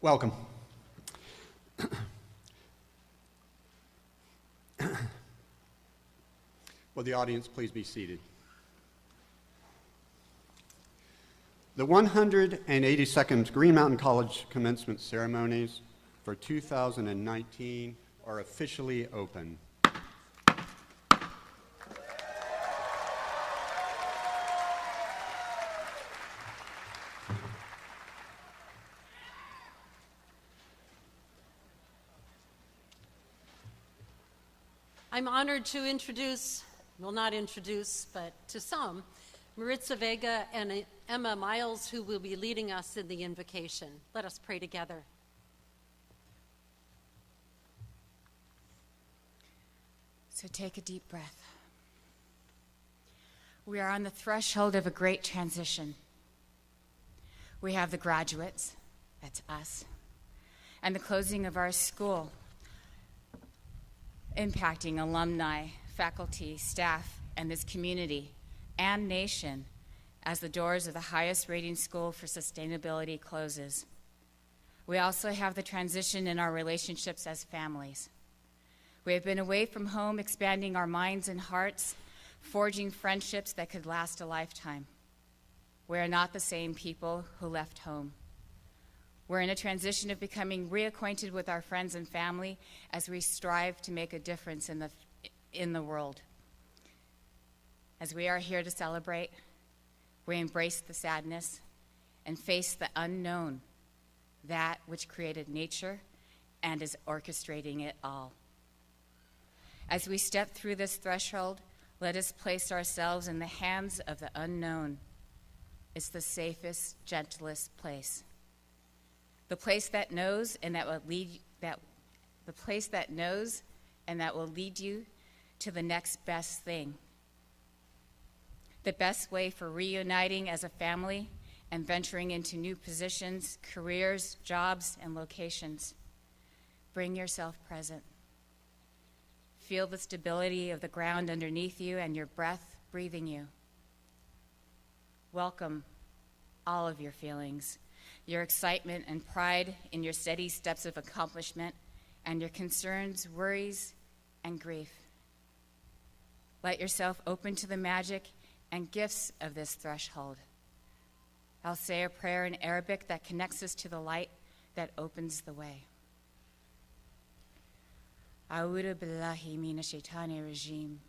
Welcome. Will the audience please be seated? The 182nd Green Mountain College commencement ceremonies for 2019 are officially open. I'm honored to introduce, well, not introduce, but to some, Maritza Vega and Emma Miles, who will be leading us in the invocation. Let us pray together. So take a deep breath. We are on the threshold of a great transition. We have the graduates, that's us, and the closing of our school, impacting alumni, faculty, staff, and this community and nation as the doors of the highest rating school for sustainability closes. We also have the transition in our relationships as families. We have been away from home, expanding our minds and hearts, forging friendships that could last a lifetime. We are not the same people who left home. We're in a transition of becoming reacquainted with our friends and family as we strive to make a difference in the world. As we are here to celebrate, we embrace the sadness and face the unknown, that which created nature and is orchestrating it all. As we step through this threshold, let us place ourselves in the hands of the unknown. It's the safest, gentlest place. The place that knows and that will lead you to the next best thing. The best way for reuniting as a family and venturing into new positions, careers, jobs, and locations. Bring yourself present. Feel the stability of the ground underneath you and your breath breathing you. Welcome all of your feelings, your excitement and pride in your steady steps of accomplishment, and your concerns, worries, and grief. Let yourself open to the magic and gifts of this threshold. I'll say a prayer in Arabic that connects us to the light that opens the way. A'udhu billahi minash shaitani rajim.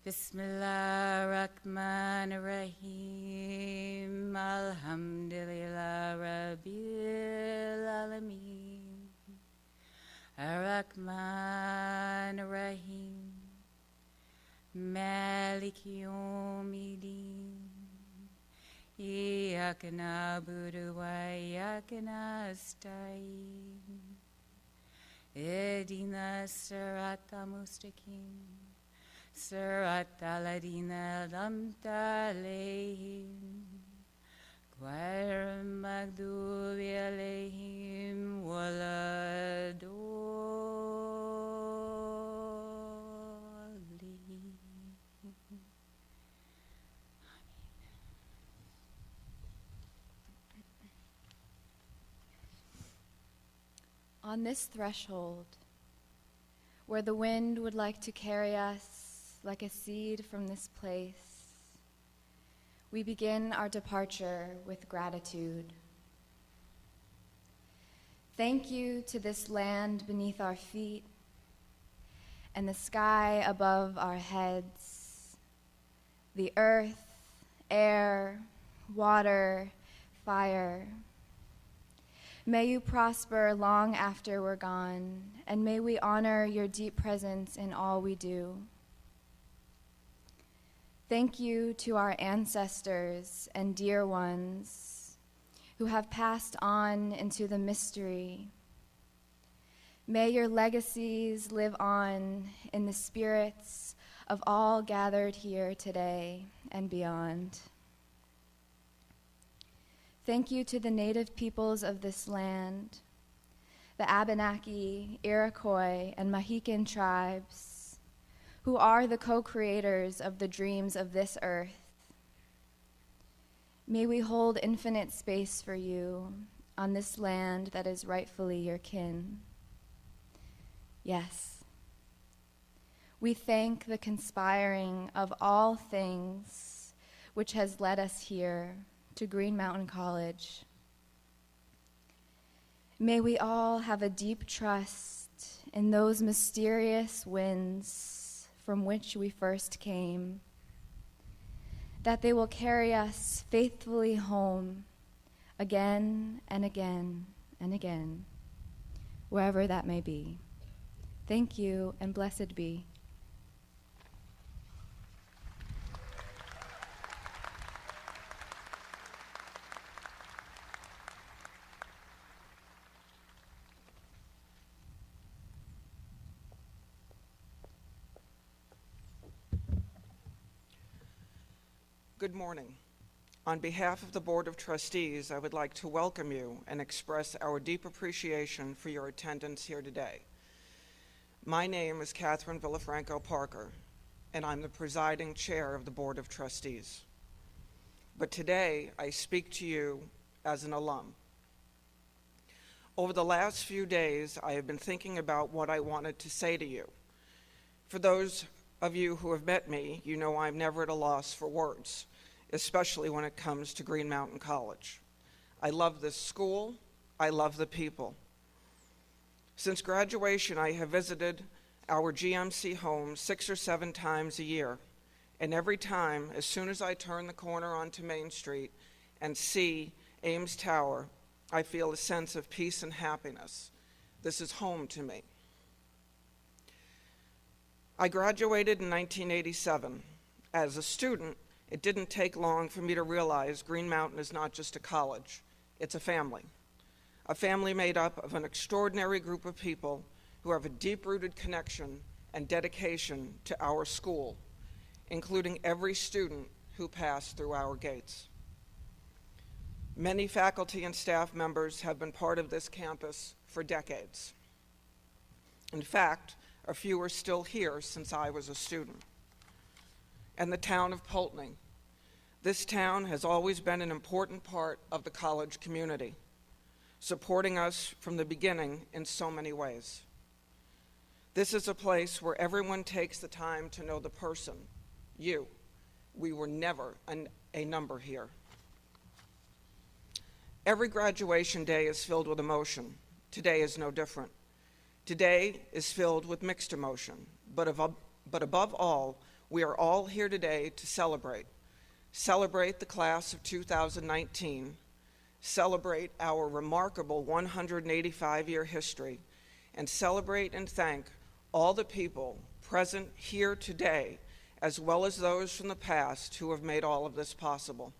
Bismillah ar-Rahman ar-Rahim. Alhamdulillah Rabbil Alameen. Ar-Rahman ar-Rahim. Maliki Yawmiddin. Iyyaka na'budu wa iyyaka nasta'in. Ihdina as-sirata mustaqim. Sirata alladhina an'amta alayhim. Ghayril maghdubi alayhim waladdallin. On this threshold, where the wind would like to carry us like a seed from this place, we begin our departure with gratitude. Thank you to this land beneath our feet and the sky above our heads, the earth, air, water, fire. May you prosper long after we're gone, and may we honor your deep presence in all we do. Thank you to our ancestors and dear ones who have passed on into the mystery. May your legacies live on in the spirits of all gathered here today and beyond. Thank you to the native peoples of this land, the Abenaki, Iroquois, and Mohican tribes, who are the co-creators of the dreams of this earth. May we hold infinite space for you, on this land that is rightfully your kin. Yes, we thank the conspiring of all things which has led us here to Green Mountain College. May we all have a deep trust in those mysterious winds from which we first came, that they will carry us faithfully home again and again and again, wherever that may be. Thank you, and blessed be. Good morning. On behalf of the Board of Trustees, I would like to welcome you and express our deep appreciation for your attendance here today. My name is Catherine Villafranco Parker, and I'm the presiding chair of the Board of Trustees. But today, I speak to you as an alum. Over the last few days, I have been thinking about what I wanted to say to you. For those of you who have met me, you know I'm never at a loss for words, especially when it comes to Green Mountain College. I love this school. I love the people. Since graduation, I have visited our GMC home 6 or 7 times a year, and every time, as soon as I turn the corner onto Main Street and see Ames Tower, I feel a sense of peace and happiness. This is home to me. I graduated in 1987. As a student, it didn't take long for me to realize Green Mountain is not just a college, it's a family made up of an extraordinary group of people who have a deep-rooted connection and dedication to our school, including every student who passed through our gates. Many faculty and staff members have been part of this campus for decades. In fact, a few are still here since I was a student. And the town of Poultney. This town has always been an important part of the college community, supporting us from the beginning in so many ways. This is a place where everyone takes the time to know the person, you. We were never a number here. Every graduation day is filled with emotion. Today is no different. Today is filled with mixed emotion, but above all, we are all here today to celebrate the class of 2019, celebrate our remarkable 185-year history, and celebrate and thank all the people present here today, as well as those from the past who have made all of this possible.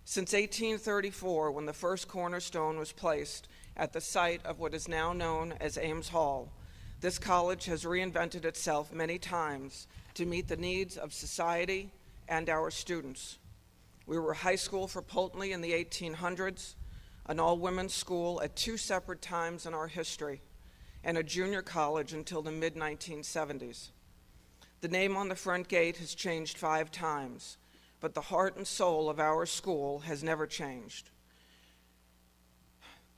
Since 1834, when the first cornerstone was placed at the site of what is now known as Ames Hall, this college has reinvented itself many times to meet the needs of society and our students. We were a high school for Poultney in the 1800s, an all-women's school at 2 separate times in our history, and a junior college until the mid-1970s. The name on the front gate has changed 5 times, but the heart and soul of our school has never changed.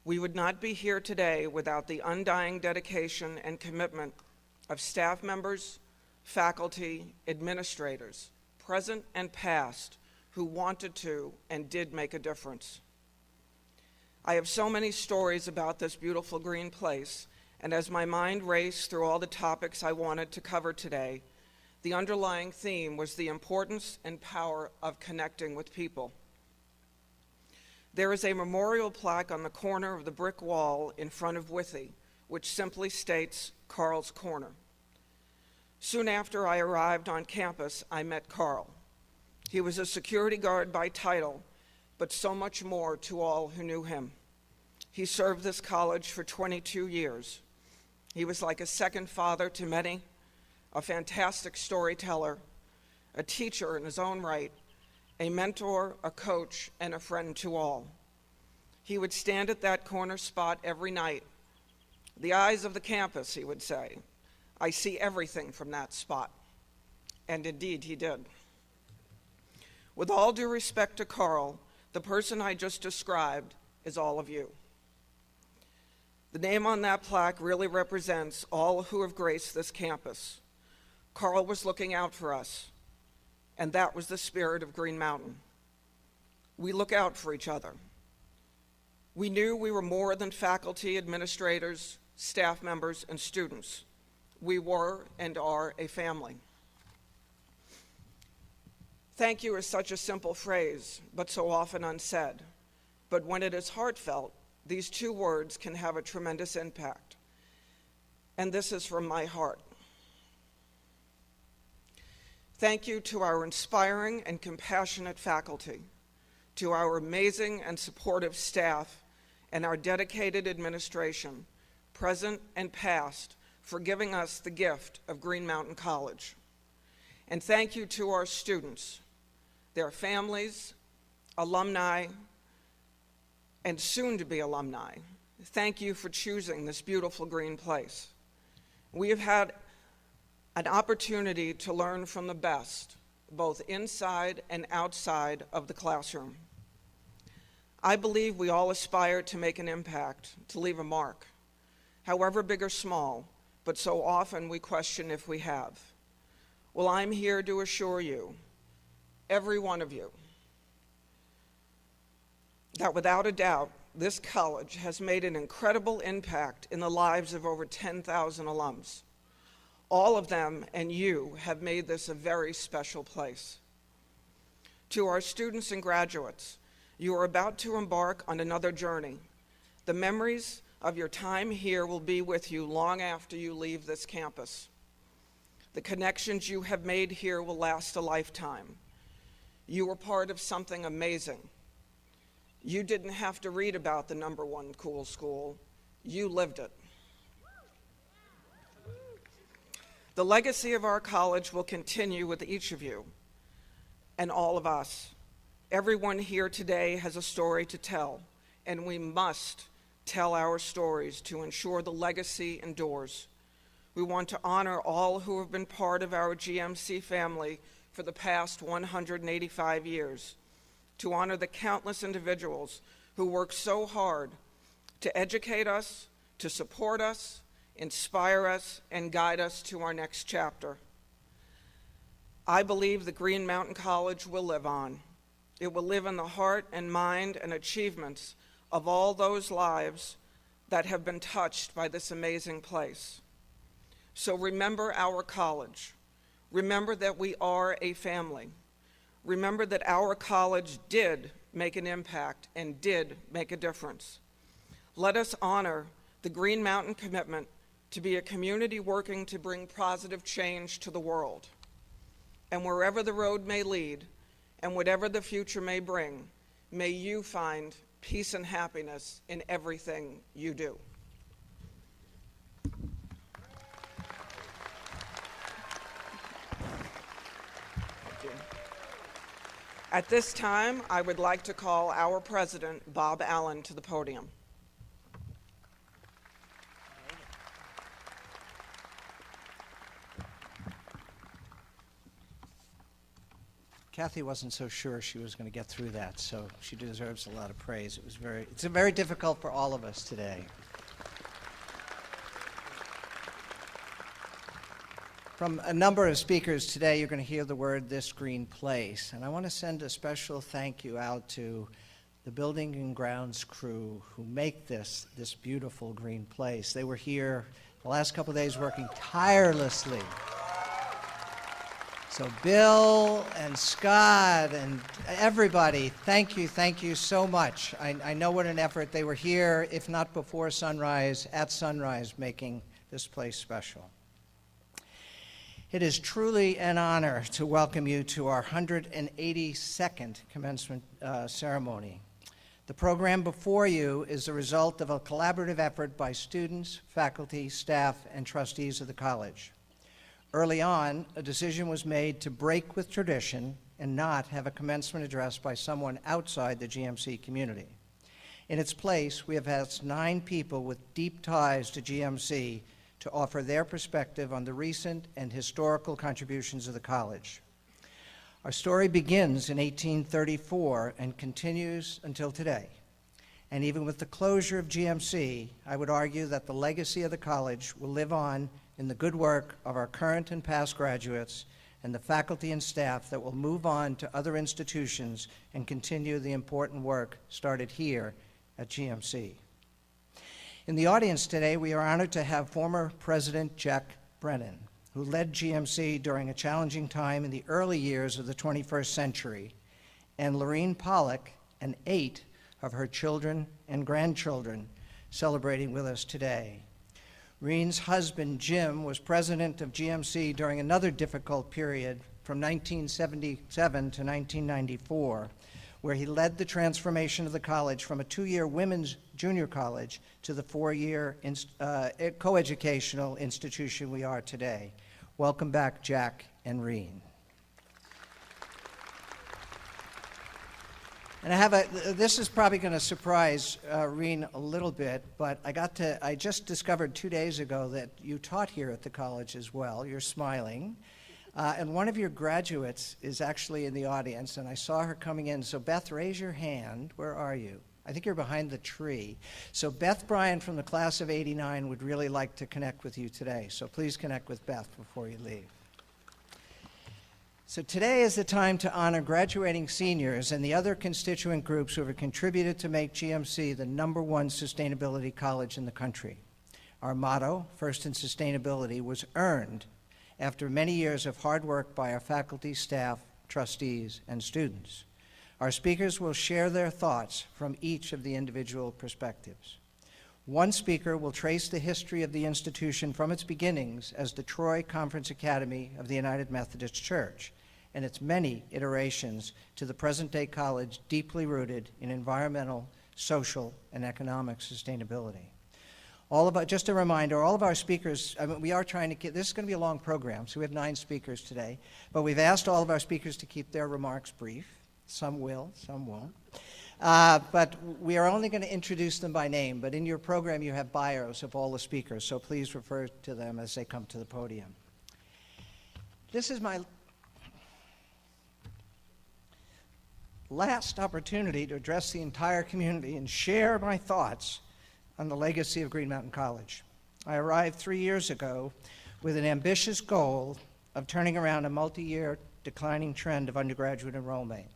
We would not be here today without the undying dedication and commitment of staff members, faculty, administrators, present and past, who wanted to and did make a difference. I have so many stories about this beautiful green place, and as my mind raced through all the topics I wanted to cover today, the underlying theme was the importance and power of connecting with people. There is a memorial plaque on the corner of the brick wall in front of Withy, which simply states Carl's Corner. Soon after I arrived on campus, I met Carl. He was a security guard by title, but so much more to all who knew him. He served this college for 22 years. He was like a second father to many, a fantastic storyteller, a teacher in his own right, a mentor, a coach, and a friend to all. He would stand at that corner spot every night. The eyes of the campus, he would say. I see everything from that spot. And indeed, he did. With all due respect to Carl, the person I just described is all of you. The name on that plaque really represents all who have graced this campus. Carl was looking out for us, and that was the spirit of Green Mountain. We look out for each other. We knew we were more than faculty, administrators, staff members, and students. We were and are a family. Thank you is such a simple phrase, but so often unsaid. But when it is heartfelt, these two words can have a tremendous impact. And this is from my heart. Thank you to our inspiring and compassionate faculty, to our amazing and supportive staff, and our dedicated administration, present and past, for giving us the gift of Green Mountain College. And thank you to our students, their families, alumni, and soon-to-be alumni. Thank you for choosing this beautiful green place. We have had an opportunity to learn from the best, both inside and outside of the classroom. I believe we all aspire to make an impact, to leave a mark, however big or small, but so often we question if we have. Well, I'm here to assure you, every one of you, that without a doubt, this college has made an incredible impact in the lives of over 10,000 alums. All of them and you have made this a very special place. To our students and graduates, you are about to embark on another journey. The memories of your time here will be with you long after you leave this campus. The connections you have made here will last a lifetime. You were part of something amazing. You didn't have to read about the #1 cool school. You lived it. The legacy of our college will continue with each of you and all of us. Everyone here today has a story to tell, and we must tell our stories to ensure the legacy endures. We want to honor all who have been part of our GMC family for the past 185 years, to honor the countless individuals who work so hard to educate us, to support us, inspire us, and guide us to our next chapter. I believe the Green Mountain College will live on. It will live in the heart and mind and achievements of all those lives that have been touched by this amazing place. So remember our college. Remember that we are a family. Remember that our college did make an impact and did make a difference. Let us honor the Green Mountain commitment to be a community working to bring positive change to the world. And wherever the road may lead, and whatever the future may bring, may you find peace and happiness in everything you do. At this time, I would like to call our president, Bob Allen, to the podium. Kathy wasn't so sure she was going to get through that, so she deserves a lot of praise. It's very difficult for all of us today. From a number of speakers today, you're going to hear the word "this green place," and I want to send a special thank you out to the building and grounds crew who make this beautiful green place. They were here the last couple of days working tirelessly. So Bill and Scott and everybody, thank you so much. I know what an effort. They were here, if not before sunrise, at sunrise, making this place special. It is truly an honor to welcome you to our 182nd commencement ceremony. The program before you is the result of a collaborative effort by students, faculty, staff, and trustees of the college. Early on, a decision was made to break with tradition and not have a commencement address by someone outside the GMC community. In its place, we have asked 9 people with deep ties to GMC to offer their perspective on the recent and historical contributions of the college. Our story begins in 1834 and continues until today. And even with the closure of GMC, I would argue that the legacy of the college will live on in the good work of our current and past graduates and the faculty and staff that will move on to other institutions and continue the important work started here at GMC. In the audience today, we are honored to have former President Jack Brennan, who led GMC during a challenging time in the early years of the 21st century, and Lorene Pollock and 8 of her children and grandchildren celebrating with us today. Rene's husband, Jim, was president of GMC during another difficult period from 1977 to 1994, where he led the transformation of the college from a 2-year women's junior college to the 4-year coeducational institution we are today. Welcome back, Jack and Rene. And this is probably going to surprise Rene a little bit, but I just discovered 2 days ago that you taught here at the college as well. You're smiling. And one of your graduates is actually in the audience, and I saw her coming in. So Beth, raise your hand. Where are you? I think you're behind the tree. So Beth Bryan from the class of '89 would really like to connect with you today. So please connect with Beth before you leave. So today is the time to honor graduating seniors and the other constituent groups who have contributed to make GMC the #1 sustainability college in the country. Our motto, First in Sustainability, was earned after many years of hard work by our faculty, staff, trustees, and students. Our speakers will share their thoughts from each of the individual perspectives. One speaker will trace the history of the institution from its beginnings as the Troy Conference Academy of the United Methodist Church and its many iterations to the present-day college deeply rooted in environmental, social, and economic sustainability. Just a reminder, all of our speakers, we are trying to keep, this is going to be a long program, so we have 9 speakers today, but we've asked all of our speakers to keep their remarks brief. Some will, some won't. But we are only going to introduce them by name, but in your program you have bios of all the speakers, so please refer to them as they come to the podium. This is my last opportunity to address the entire community and share my thoughts on the legacy of Green Mountain College. I arrived 3 years ago with an ambitious goal of turning around a multi-year declining trend of undergraduate enrollment.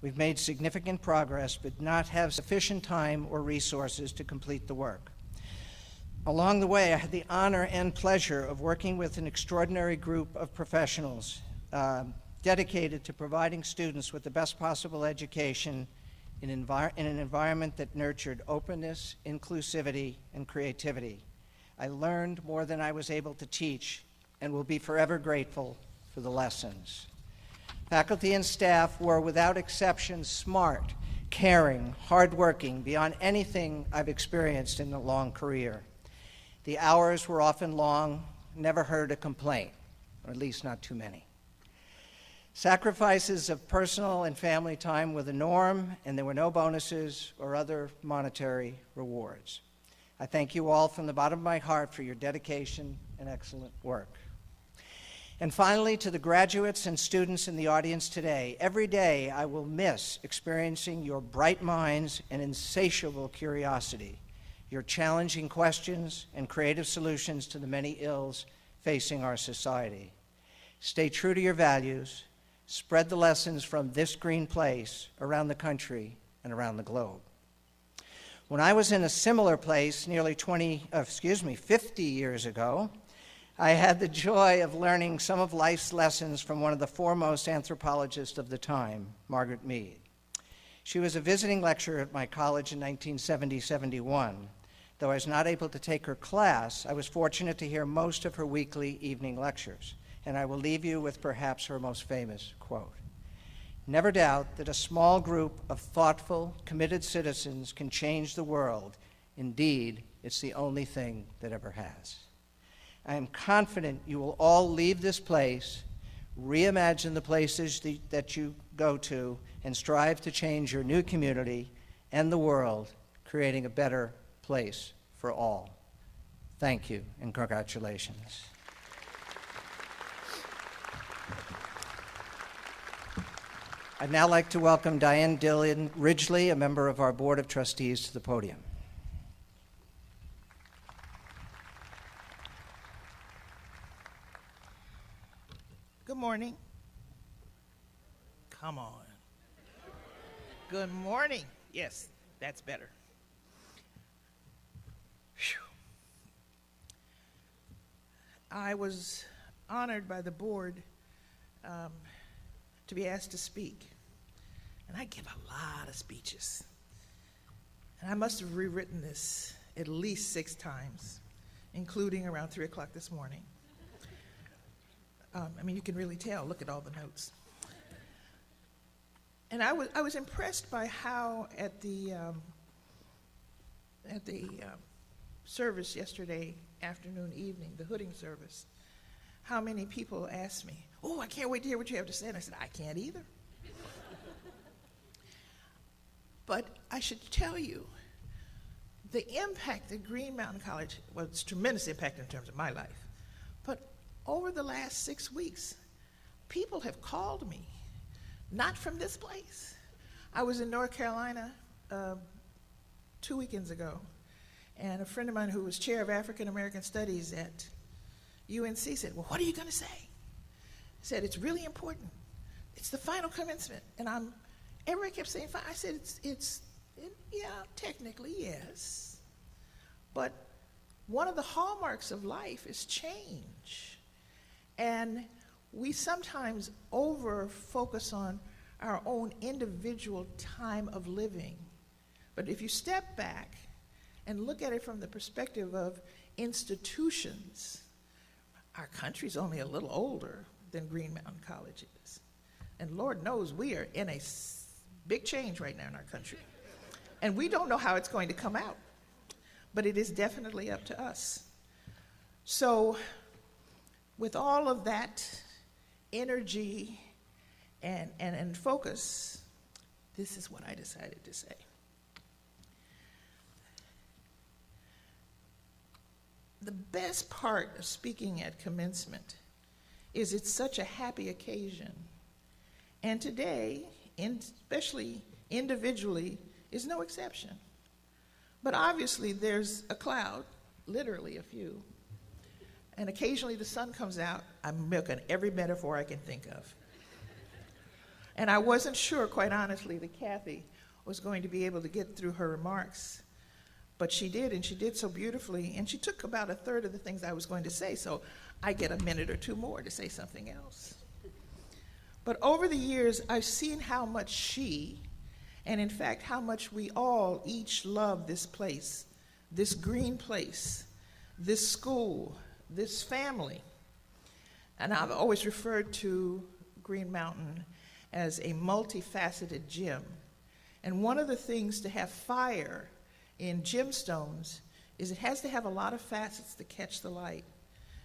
We've made significant progress, but not have sufficient time or resources to complete the work. Along the way, I had the honor and pleasure of working with an extraordinary group of professionals dedicated to providing students with the best possible education in an environment that nurtured openness, inclusivity, and creativity. I learned more than I was able to teach and will be forever grateful for the lessons. Faculty and staff were, without exception, smart, caring, hardworking, beyond anything I've experienced in a long career. The hours were often long, never heard a complaint, or at least not too many. Sacrifices of personal and family time were the norm, and there were no bonuses or other monetary rewards. I thank you all from the bottom of my heart for your dedication and excellent work. And finally, to the graduates and students in the audience today, every day I will miss experiencing your bright minds and insatiable curiosity, your challenging questions and creative solutions to the many ills facing our society. Stay true to your values. Spread the lessons from this green place around the country and around the globe. When I was in a similar place nearly 50 years ago, I had the joy of learning some of life's lessons from one of the foremost anthropologists of the time, Margaret Mead. She was a visiting lecturer at my college in 1970-71. Though I was not able to take her class, I was fortunate to hear most of her weekly evening lectures. And I will leave you with perhaps her most famous quote. Never doubt that a small group of thoughtful, committed citizens can change the world. Indeed, it's the only thing that ever has. I am confident you will all leave this place, reimagine the places that you go to, and strive to change your new community and the world, creating a better place for all. Thank you, and congratulations. I'd now like to welcome Diane Dillon Ridgely, a member of our Board of Trustees, to the podium. Good morning. Come on. Good morning. Yes, that's better. Phew. I was honored by the board to be asked to speak. And I give a lot of speeches. And I must have rewritten this at least 6 times, including around 3 o'clock this morning. You can really tell. Look at all the notes. And I was impressed by how at the service yesterday afternoon, evening, the hooding service, how many people asked me, "Oh, I can't wait to hear what you have to say." And I said, "I can't either." But I should tell you, the impact that Green Mountain College, well, it's a tremendous impact in terms of my life, but over the last 6 weeks, people have called me, not from this place. I was in North Carolina 2 weekends ago, and a friend of mine who was chair of African American Studies at UNC said, "Well, what are you going to say?" I said, "It's really important. It's the final commencement." And everybody kept saying, "Fine." I said, yeah, technically, yes. But one of the hallmarks of life is change. And we sometimes over-focus on our own individual time of living. But if you step back and look at it from the perspective of institutions, our country's only a little older than Green Mountain College is. And Lord knows we are in a big change right now in our country. And we don't know how it's going to come out. But it is definitely up to us. So with all of that energy and focus, this is what I decided to say. The best part of speaking at commencement is it's such a happy occasion. And today, especially individually, is no exception. But obviously there's a cloud, literally a few, and occasionally the sun comes out. I'm milking every metaphor I can think of. And I wasn't sure, quite honestly, that Kathy was going to be able to get through her remarks. But she did, and she did so beautifully. And she took about a third of the things I was going to say, so I get a minute or two more to say something else. But over the years, I've seen how much she, and in fact, how much we all each love this place, this green place, this school, this family. And I've always referred to Green Mountain as a multifaceted gem. And one of the things to have fire in gemstones is it has to have a lot of facets to catch the light.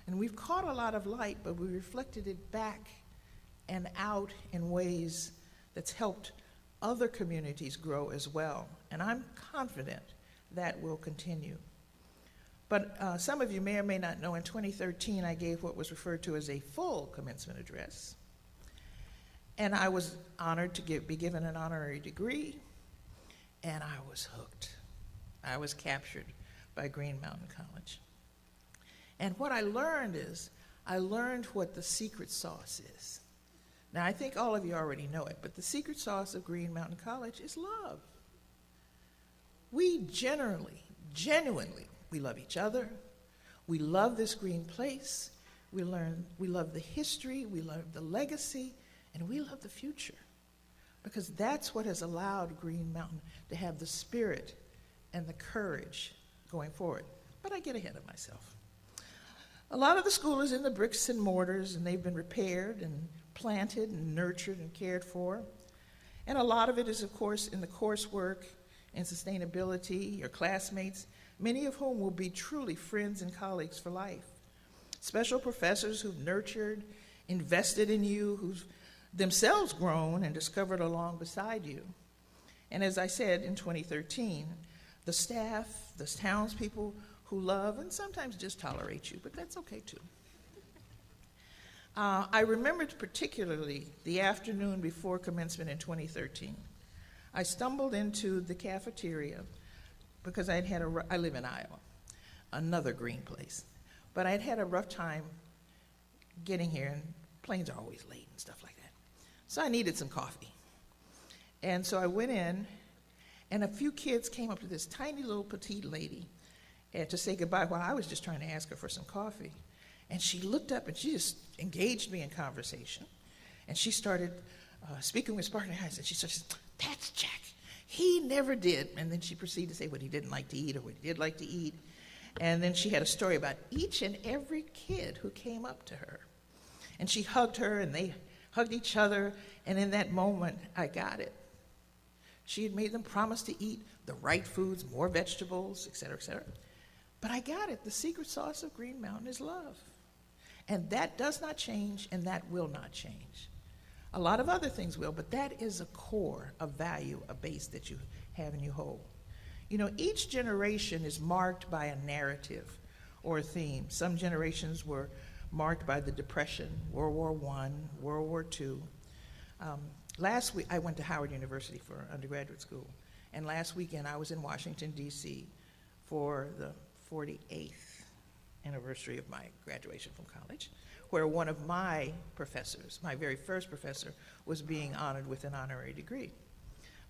And we've caught a lot of light, but we reflected it back and out in ways that's helped other communities grow as well. And I'm confident that will continue. But some of you may or may not know, in 2013, I gave what was referred to as a full commencement address. And I was honored to be given an honorary degree, and I was hooked. I was captured by Green Mountain College. And what I learned is, I learned what the secret sauce is. Now, I think all of you already know it, but the secret sauce of Green Mountain College is love. We genuinely, we love each other. We love this green place. We love the history, we love the legacy, and we love the future. Because that's what has allowed Green Mountain to have the spirit and the courage going forward. But I get ahead of myself. A lot of the school is in the bricks and mortars, and they've been repaired and planted and nurtured and cared for. And a lot of it is, of course, in the coursework and sustainability, your classmates, many of whom will be truly friends and colleagues for life. Special professors who've nurtured, invested in you, who've themselves grown and discovered along beside you. And as I said in 2013, the staff, the townspeople who love and sometimes just tolerate you, but that's okay too. I remembered particularly the afternoon before commencement in 2013. I stumbled into the cafeteria because I live in Iowa, another green place, but I'd had a rough time getting here, and planes are always late and stuff like that. So I needed some coffee. And so I went in, and a few kids came up to this tiny little petite lady to say goodbye while I was just trying to ask her for some coffee. And she looked up and she just engaged me in conversation. And she started speaking with sparkling eyes, and she said, "That's Jack. He never did." And then she proceeded to say what he didn't like to eat or what he did like to eat. And then she had a story about each and every kid who came up to her. And she hugged her, and they hugged each other. And in that moment, I got it. She had made them promise to eat the right foods, more vegetables, et cetera, et cetera. But I got it. The secret sauce of Green Mountain is love. And that does not change, and that will not change. A lot of other things will, but that is a core, a value, a base that you have and you hold. You know, each generation is marked by a narrative or a theme. Some generations were marked by the Depression, World War I, World War II. Last week, I went to Howard University for undergraduate school, and last weekend I was in Washington, D.C. for the 48th anniversary of my graduation from college, where one of my professors, my very first professor, was being honored with an honorary degree.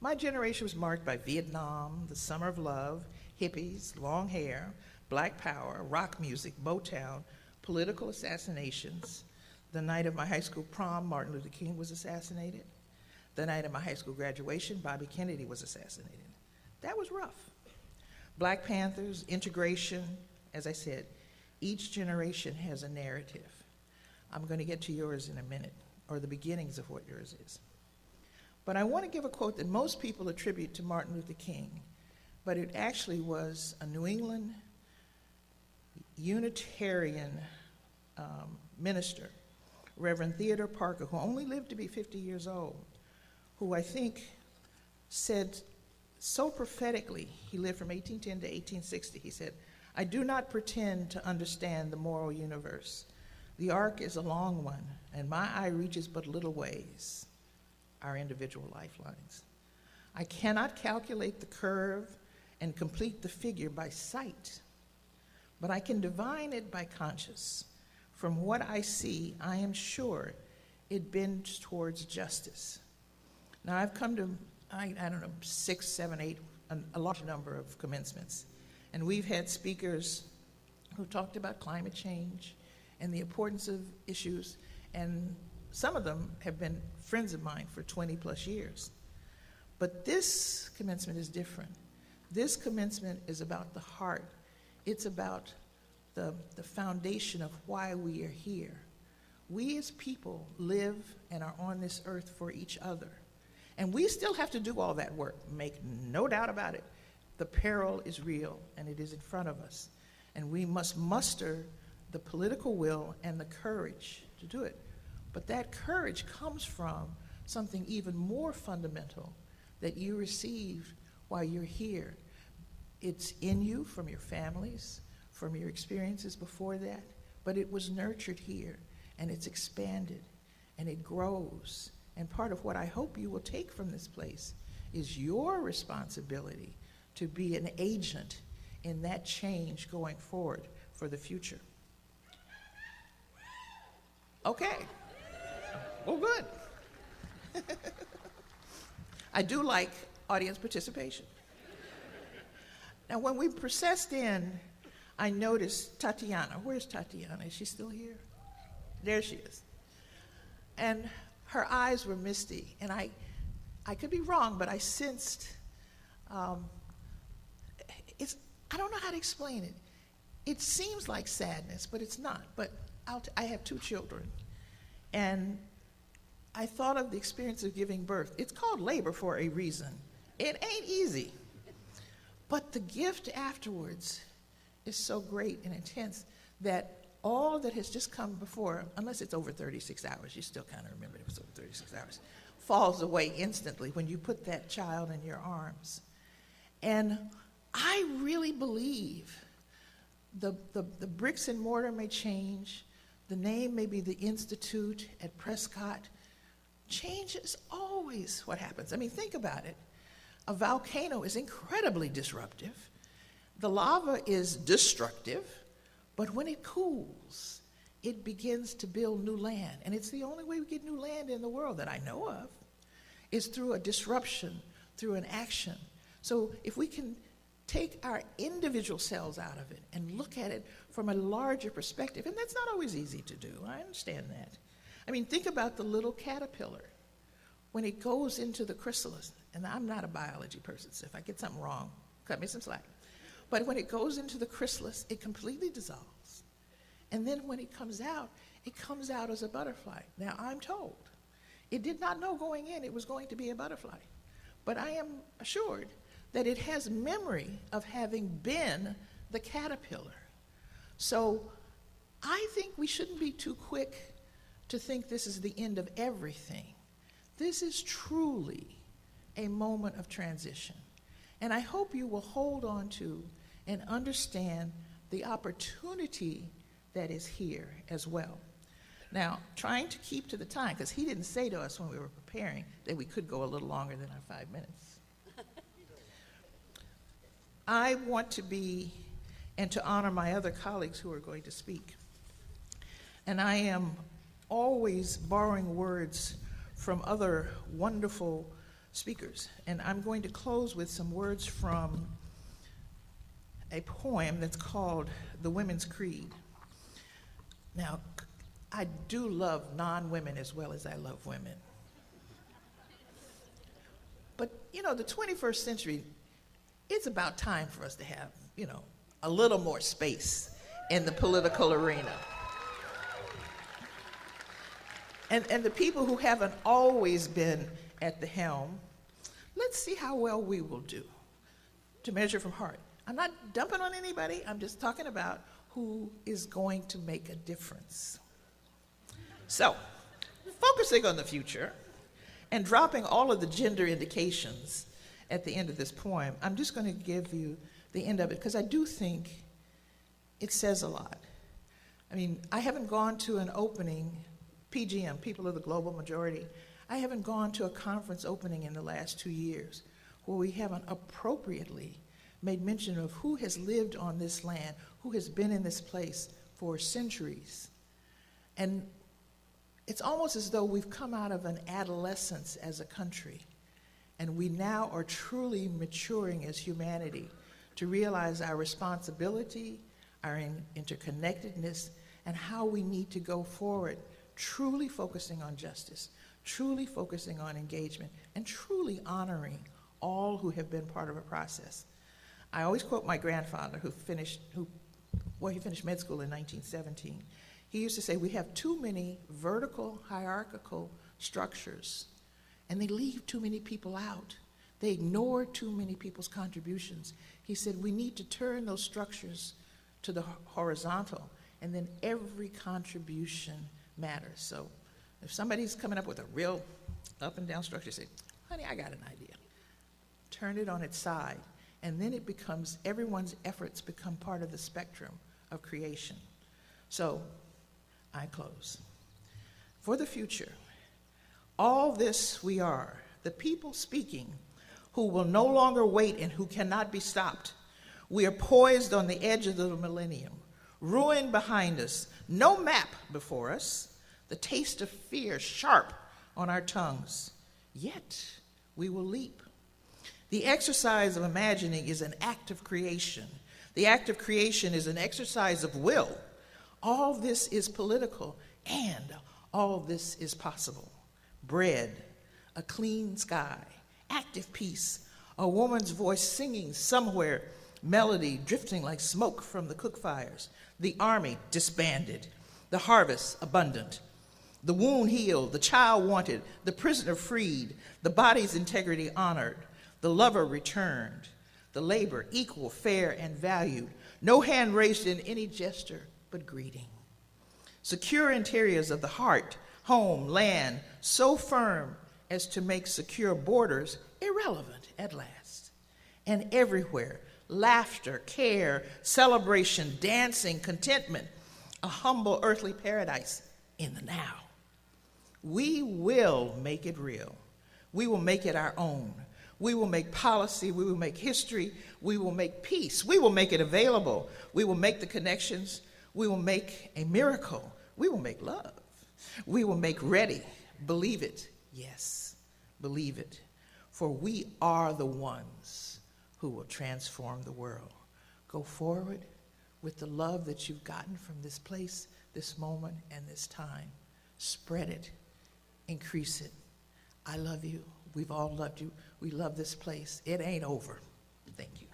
My generation was marked by Vietnam, the Summer of Love, hippies, long hair, black power, rock music, Motown, political assassinations. The night of my high school prom, Martin Luther King was assassinated. The night of my high school graduation, Bobby Kennedy was assassinated. That was rough. Black Panthers, integration, as I said, each generation has a narrative. I'm going to get to yours in a minute, or the beginnings of what yours is. But I want to give a quote that most people attribute to Martin Luther King, but it actually was a New England Unitarian minister, Reverend Theodore Parker, who only lived to be 50 years old, who I think said so prophetically, he lived from 1810 to 1860, he said, "I do not pretend to understand the moral universe. The arc is a long one, and my eye reaches but little ways, our individual lifelines. I cannot calculate the curve and complete the figure by sight, but I can divine it by conscience. From what I see, I am sure it bends towards justice." Now, I've come to, I don't know, 6, 7, 8, a large number of commencements, and we've had speakers who talked about climate change and the importance of issues, and some of them have been friends of mine for 20 plus years. But this commencement is different. This commencement is about the heart. It's about the foundation of why we are here. We as people live and are on this earth for each other. And we still have to do all that work, make no doubt about it. The peril is real, and it is in front of us. And we must muster the political will and the courage to do it. But that courage comes from something even more fundamental that you received while you're here. It's in you from your families, from your experiences before that, but it was nurtured here, and it's expanded, and it grows. And part of what I hope you will take from this place is your responsibility to be an agent in that change going forward for the future. Okay. Well, good. I do like audience participation. Now, when we processed in, I noticed Tatiana. Where's Tatiana? Is she still here? There she is. And her eyes were misty, and I could be wrong, but I sensed, I don't know how to explain it. It seems like sadness, but it's not. But I have 2 children, and I thought of the experience of giving birth. It's called labor for a reason. It ain't easy. But the gift afterwards is so great and intense that all that has just come before, unless it's over 36 hours, you still kind of remember it was over 36 hours, falls away instantly when you put that child in your arms. And I really believe the bricks and mortar may change, the name may be the Institute at Prescott. Change is always what happens. I mean, think about it. A volcano is incredibly disruptive. The lava is destructive, but when it cools, it begins to build new land. And it's the only way we get new land in the world that I know of, is through a disruption, through an action. So if we can take our individual selves out of it and look at it from a larger perspective, and that's not always easy to do, I understand that. I mean, think about the little caterpillar. When it goes into the chrysalis, and I'm not a biology person, so if I get something wrong, cut me some slack. But when it goes into the chrysalis, it completely dissolves. And then when it comes out as a butterfly. Now, I'm told, it did not know going in it was going to be a butterfly. But I am assured that it has memory of having been the caterpillar. So I think we shouldn't be too quick to think this is the end of everything. This is truly a moment of transition. And I hope you will hold on to and understand the opportunity that is here as well. Now, trying to keep to the time, because he didn't say to us when we were preparing that we could go a little longer than our 5 minutes. I want to be, and to honor my other colleagues who are going to speak. And I am always borrowing words from other wonderful speakers. And I'm going to close with some words from a poem that's called The Women's Creed. Now, I do love non-women as well as I love women. But, you know, the 21st century, it's about time for us to have, you know, a little more space in the political arena. And the people who haven't always been at the helm, let's see how well we will do, to measure from heart. I'm not dumping on anybody, I'm just talking about who is going to make a difference. So, focusing on the future and dropping all of the gender indications at the end of this poem, I'm just going to give you the end of it because I do think it says a lot. I mean, I haven't gone to an opening, PGM, People of the Global Majority, I haven't gone to a conference opening in the last 2 years where we haven't appropriately made mention of who has lived on this land, who has been in this place for centuries. And it's almost as though we've come out of an adolescence as a country, and we now are truly maturing as humanity to realize our responsibility, our interconnectedness, and how we need to go forward, truly focusing on justice, truly focusing on engagement, and truly honoring all who have been part of a process. I always quote my grandfather he finished med school in 1917. He used to say, we have too many vertical, hierarchical structures, and they leave too many people out. They ignore too many people's contributions. He said, we need to turn those structures to the horizontal, and then every contribution matters. So if somebody's coming up with a real up and down structure, say, honey, I got an idea. Turn it on its side, and then it becomes, everyone's efforts become part of the spectrum of creation. So I close. For the future, all this we are, the people speaking, who will no longer wait and who cannot be stopped. We are poised on the edge of the millennium, ruin behind us, no map before us, the taste of fear sharp on our tongues. Yet we will leap. The exercise of imagining is an act of creation. The act of creation is an exercise of will. All this is political, and all this is possible. Bread, a clean sky, active peace, a woman's voice singing somewhere, melody drifting like smoke from the cook fires, the army disbanded, the harvest abundant, the wound healed, the child wanted, the prisoner freed, the body's integrity honored, the lover returned, the labor equal, fair, and valued, no hand raised in any gesture but greeting. Secure interiors of the heart, home, land, so firm as to make secure borders irrelevant at last. And everywhere, laughter, care, celebration, dancing, contentment, a humble earthly paradise in the now. We will make it real. We will make it our own. We will make policy. We will make history. We will make peace. We will make it available. We will make the connections. We will make a miracle. We will make love. We will make ready. Believe it. Yes, believe it. For we are the ones who will transform the world. Go forward with the love that you've gotten from this place, this moment, and this time. Spread it. Increase it. I love you. We've all loved you. We love this place. It ain't over. Thank you.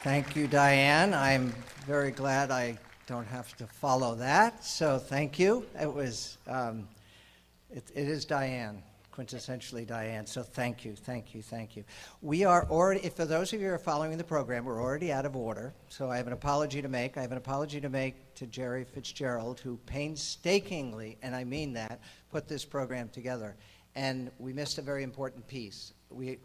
Thank you, Diane. I'm very glad I don't have to follow that, so thank you. It was, it is Diane, quintessentially Diane, so thank you, thank you, thank you. We are already, for those of you who are following the program, we're already out of order, so I have an apology to make. I have an apology to make to Jerry Fitzgerald, who painstakingly, and I mean that, put this program together. And we missed a very important piece.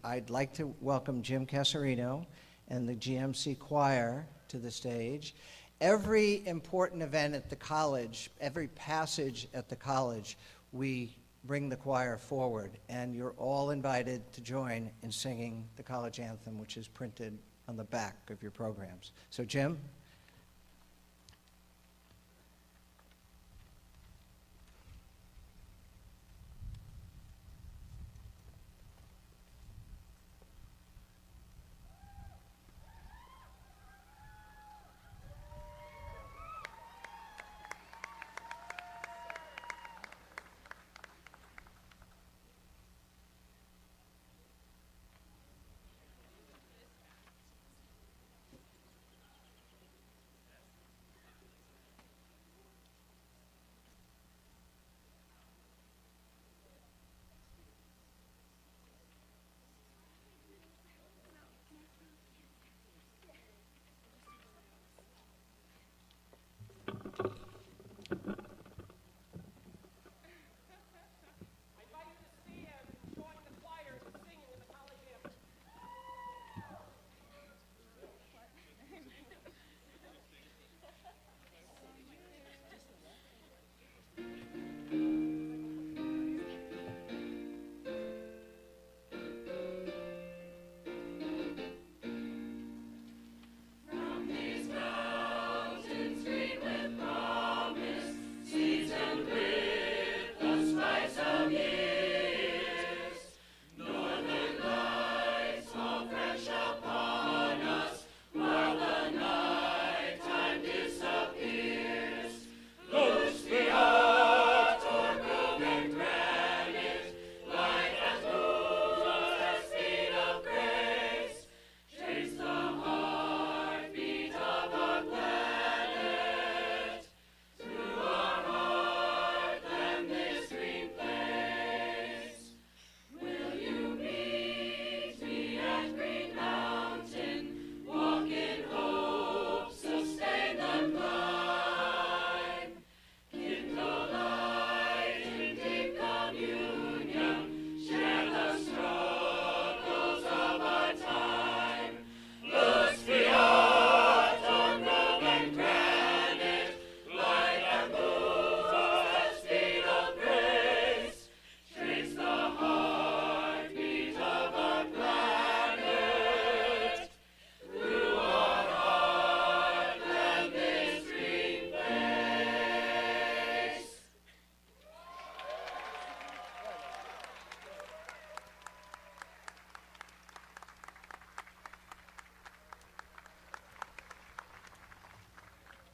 I'd like to welcome Jim Casarino and the GMC Choir to the stage. Every important event at the college, every passage at the college, we bring the choir forward, and you're all invited to join in singing the college anthem, which is printed on the back of your programs. So, Jim?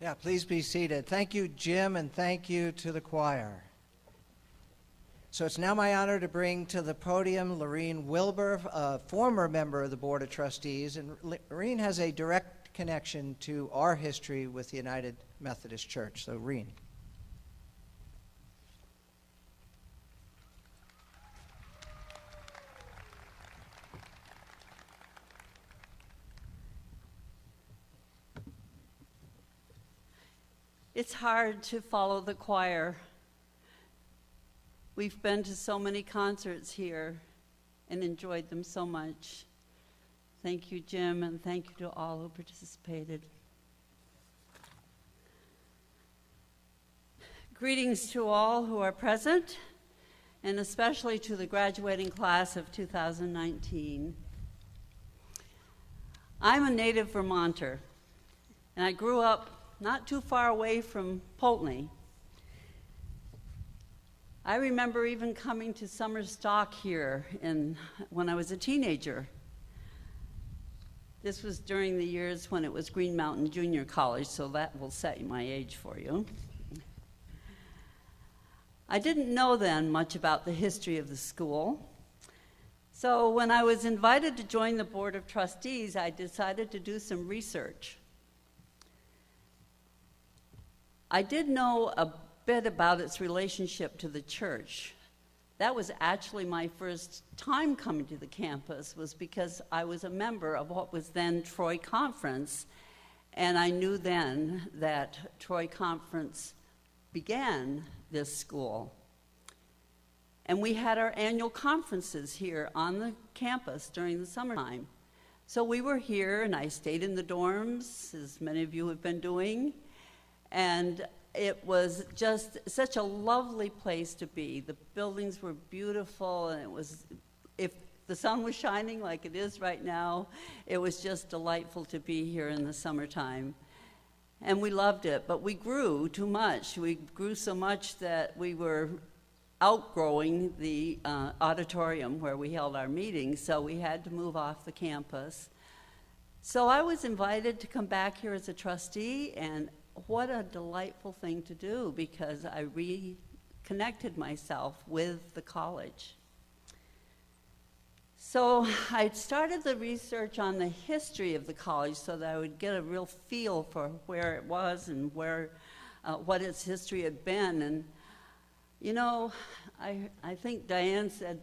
Yeah, please be seated. Thank you, Jim, and thank you to the choir. So it's now my honor to bring to the podium Lorene Wilbur, a former member of the Board of Trustees. And Lorene has a direct connection to our history with the United Methodist Church. So, Lorene. It's hard to follow the choir. We've been to so many concerts here, and enjoyed them so much. Thank you, Jim, and thank you to all who participated. Greetings to all who are present, and especially to the graduating class of 2019. I'm a native Vermonter, and I grew up not too far away from Poultney. I remember even coming to summer stock here when I was a teenager. This was during the years when it was Green Mountain Junior College, so that will set my age for you. I didn't know then much about the history of the school. So when I was invited to join the Board of Trustees, I decided to do some research. I did know a bit about its relationship to the church. That was actually my first time coming to the campus, was because I was a member of what was then Troy Conference, and I knew then that Troy Conference began this school. And we had our annual conferences here on the campus during the summertime. So we were here, and I stayed in the dorms, as many of you have been doing, and it was just such a lovely place to be. The buildings were beautiful, and it was, if the sun was shining like it is right now, it was just delightful to be here in the summertime. And we loved it, but we grew too much. We grew so much that we were outgrowing the auditorium where we held our meetings, so we had to move off the campus. So I was invited to come back here as a trustee, and what a delightful thing to do, because I reconnected myself with the college. So I started the research on the history of the college so that I would get a real feel for where it was and what its history had been. And, you know, I think Diane said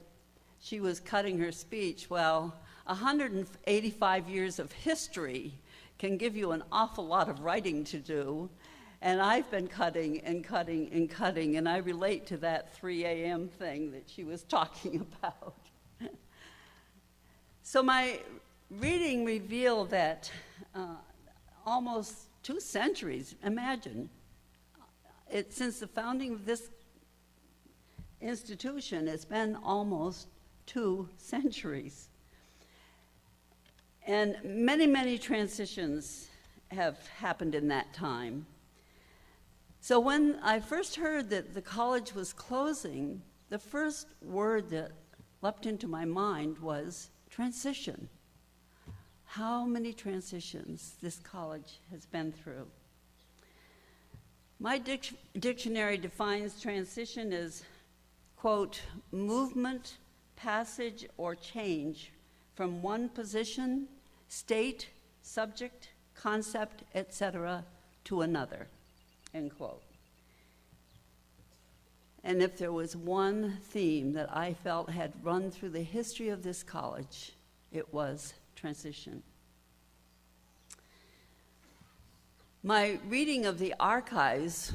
she was cutting her speech. Well, 185 years of history can give you an awful lot of writing to do. And I've been cutting and cutting and cutting, and I relate to that 3 a.m. thing that she was talking about. So my reading revealed that almost 2 centuries, imagine, since the founding of this institution, it's been almost 2 centuries. And many, many transitions have happened in that time. So when I first heard that the college was closing, the first word that leapt into my mind was transition. How many transitions this college has been through. My dictionary defines transition as, quote, movement, passage, or change from one position, state, subject, concept, etc., to another, end quote. And if there was one theme that I felt had run through the history of this college, it was transition. My reading of the archives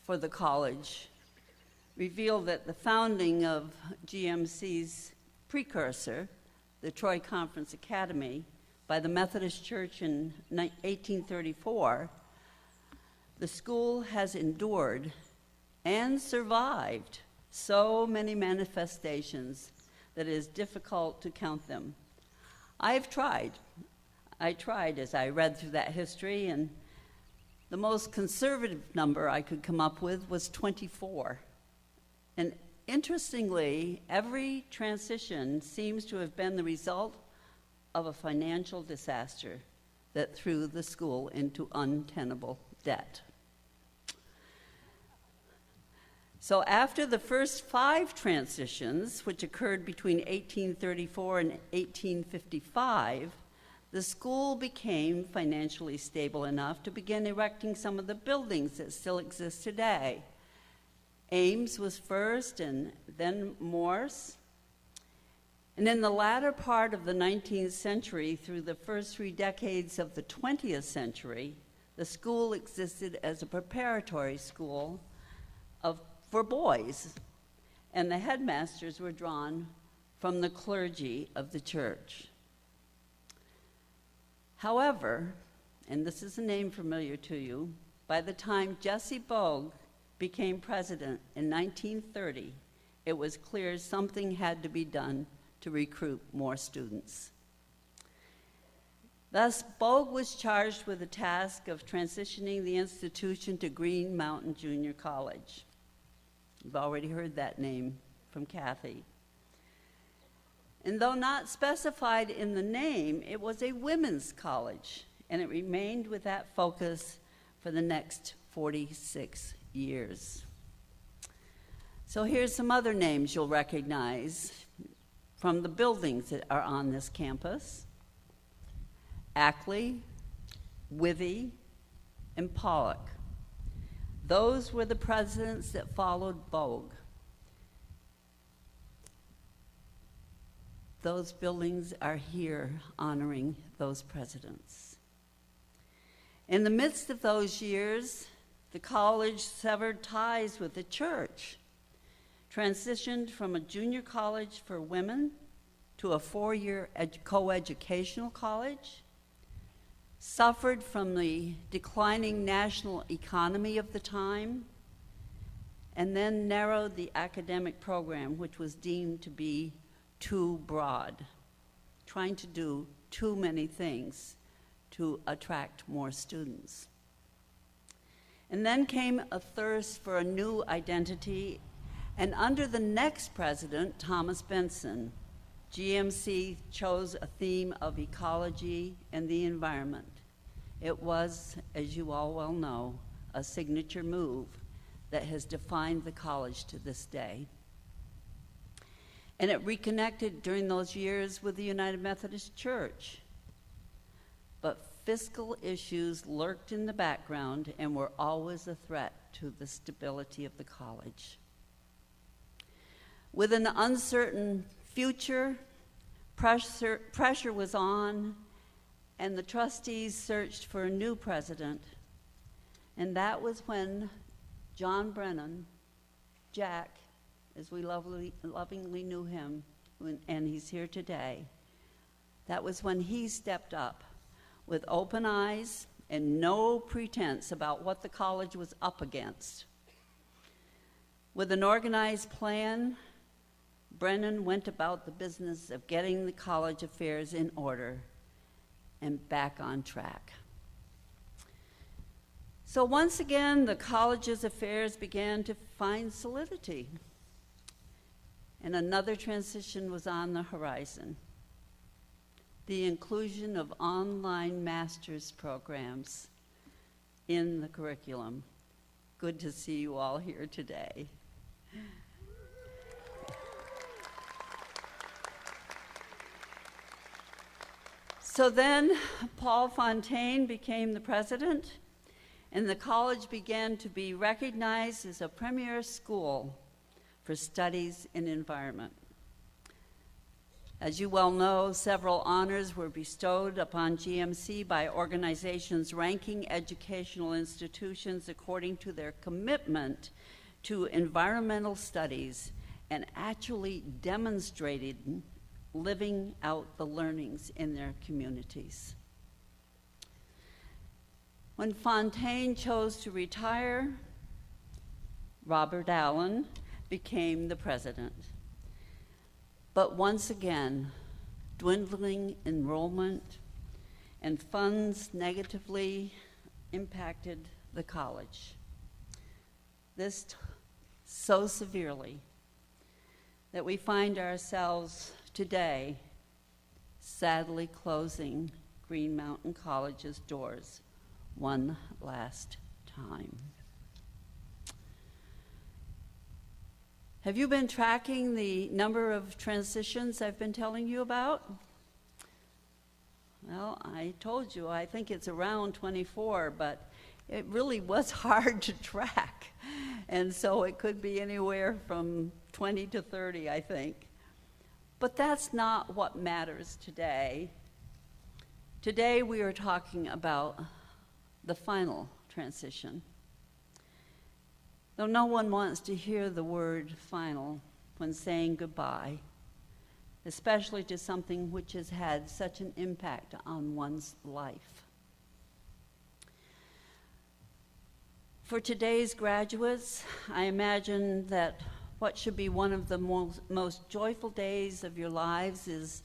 for the college revealed that the founding of GMC's precursor, the Troy Conference Academy, by the Methodist Church in 1834, the school has endured and survived so many manifestations that it is difficult to count them. I tried as I read through that history, and the most conservative number I could come up with was 24. And interestingly, every transition seems to have been the result of a financial disaster that threw the school into untenable debt. So after the first 5 transitions, which occurred between 1834 and 1855, the school became financially stable enough to begin erecting some of the buildings that still exist today. Ames was first, and then Morse. And in the latter part of the 19th century, through the first 3 decades of the 20th century, the school existed as a preparatory school for boys, and the headmasters were drawn from the clergy of the church. However, and this is a name familiar to you, by the time Jesse Bogue became president in 1930, it was clear something had to be done to recruit more students. Thus, Bogue was charged with the task of transitioning the institution to Green Mountain Junior College. You've already heard that name from Kathy. And though not specified in the name, it was a women's college, and it remained with that focus for the next 46 years. So here's some other names you'll recognize from the buildings that are on this campus: Ackley, Withy, and Pollock. Those were the presidents that followed Bogue. Those buildings are here honoring those presidents. In the midst of those years, the college severed ties with the church, transitioned from a junior college for women to a 4-year co-educational college, suffered from the declining national economy of the time, and then narrowed the academic program, which was deemed to be too broad, trying to do too many things to attract more students. And then came a thirst for a new identity, and under the next president, Thomas Benson, GMC chose a theme of ecology and the environment. It was, as you all well know, a signature move that has defined the college to this day. And it reconnected during those years with the United Methodist Church. But fiscal issues lurked in the background and were always a threat to the stability of the college. With an uncertain future, pressure was on, and the trustees searched for a new president. And that was when John Brennan, Jack, as we lovingly knew him, and he's here today, that was when he stepped up with open eyes and no pretense about what the college was up against. With an organized plan, Brennan went about the business of getting the college affairs in order and back on track. So once again, the college's affairs began to find solidity, and another transition was on the horizon: the inclusion of online master's programs in the curriculum. Good to see you all here today. So then, Paul Fontaine became the president, and the college began to be recognized as a premier school for studies in environment. As you well know, several honors were bestowed upon GMC by organizations ranking educational institutions according to their commitment to environmental studies and actually demonstrated living out the learnings in their communities. When Fontaine chose to retire, Robert Allen became the president. But once again, dwindling enrollment and funds negatively impacted the college. This so severely that we find ourselves today sadly closing Green Mountain College's doors one last time. Have you been tracking the number of transitions I've been telling you about? Well, I told you, I think it's around 24, but it really was hard to track. And so it could be anywhere from 20 to 30, I think. But that's not what matters today. Today we are talking about the final transition. Though no one wants to hear the word final when saying goodbye, especially to something which has had such an impact on one's life. For today's graduates, I imagine that what should be one of the most joyful days of your lives is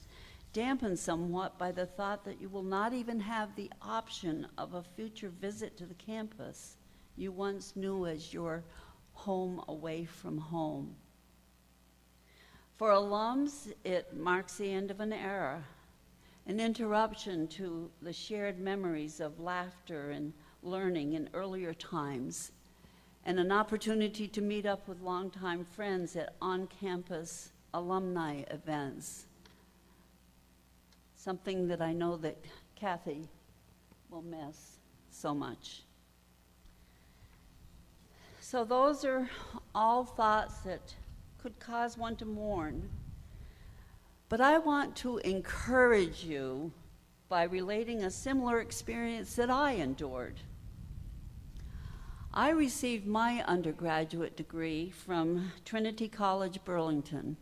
dampened somewhat by the thought that you will not even have the option of a future visit to the campus you once knew as your home away from home. For alums, it marks the end of an era, an interruption to the shared memories of laughter and learning in earlier times, and an opportunity to meet up with longtime friends at on-campus alumni events, something that I know that Kathy will miss so much. So those are all thoughts that could cause one to mourn, but I want to encourage you by relating a similar experience that I endured. I received my undergraduate degree from Trinity College, Burlington.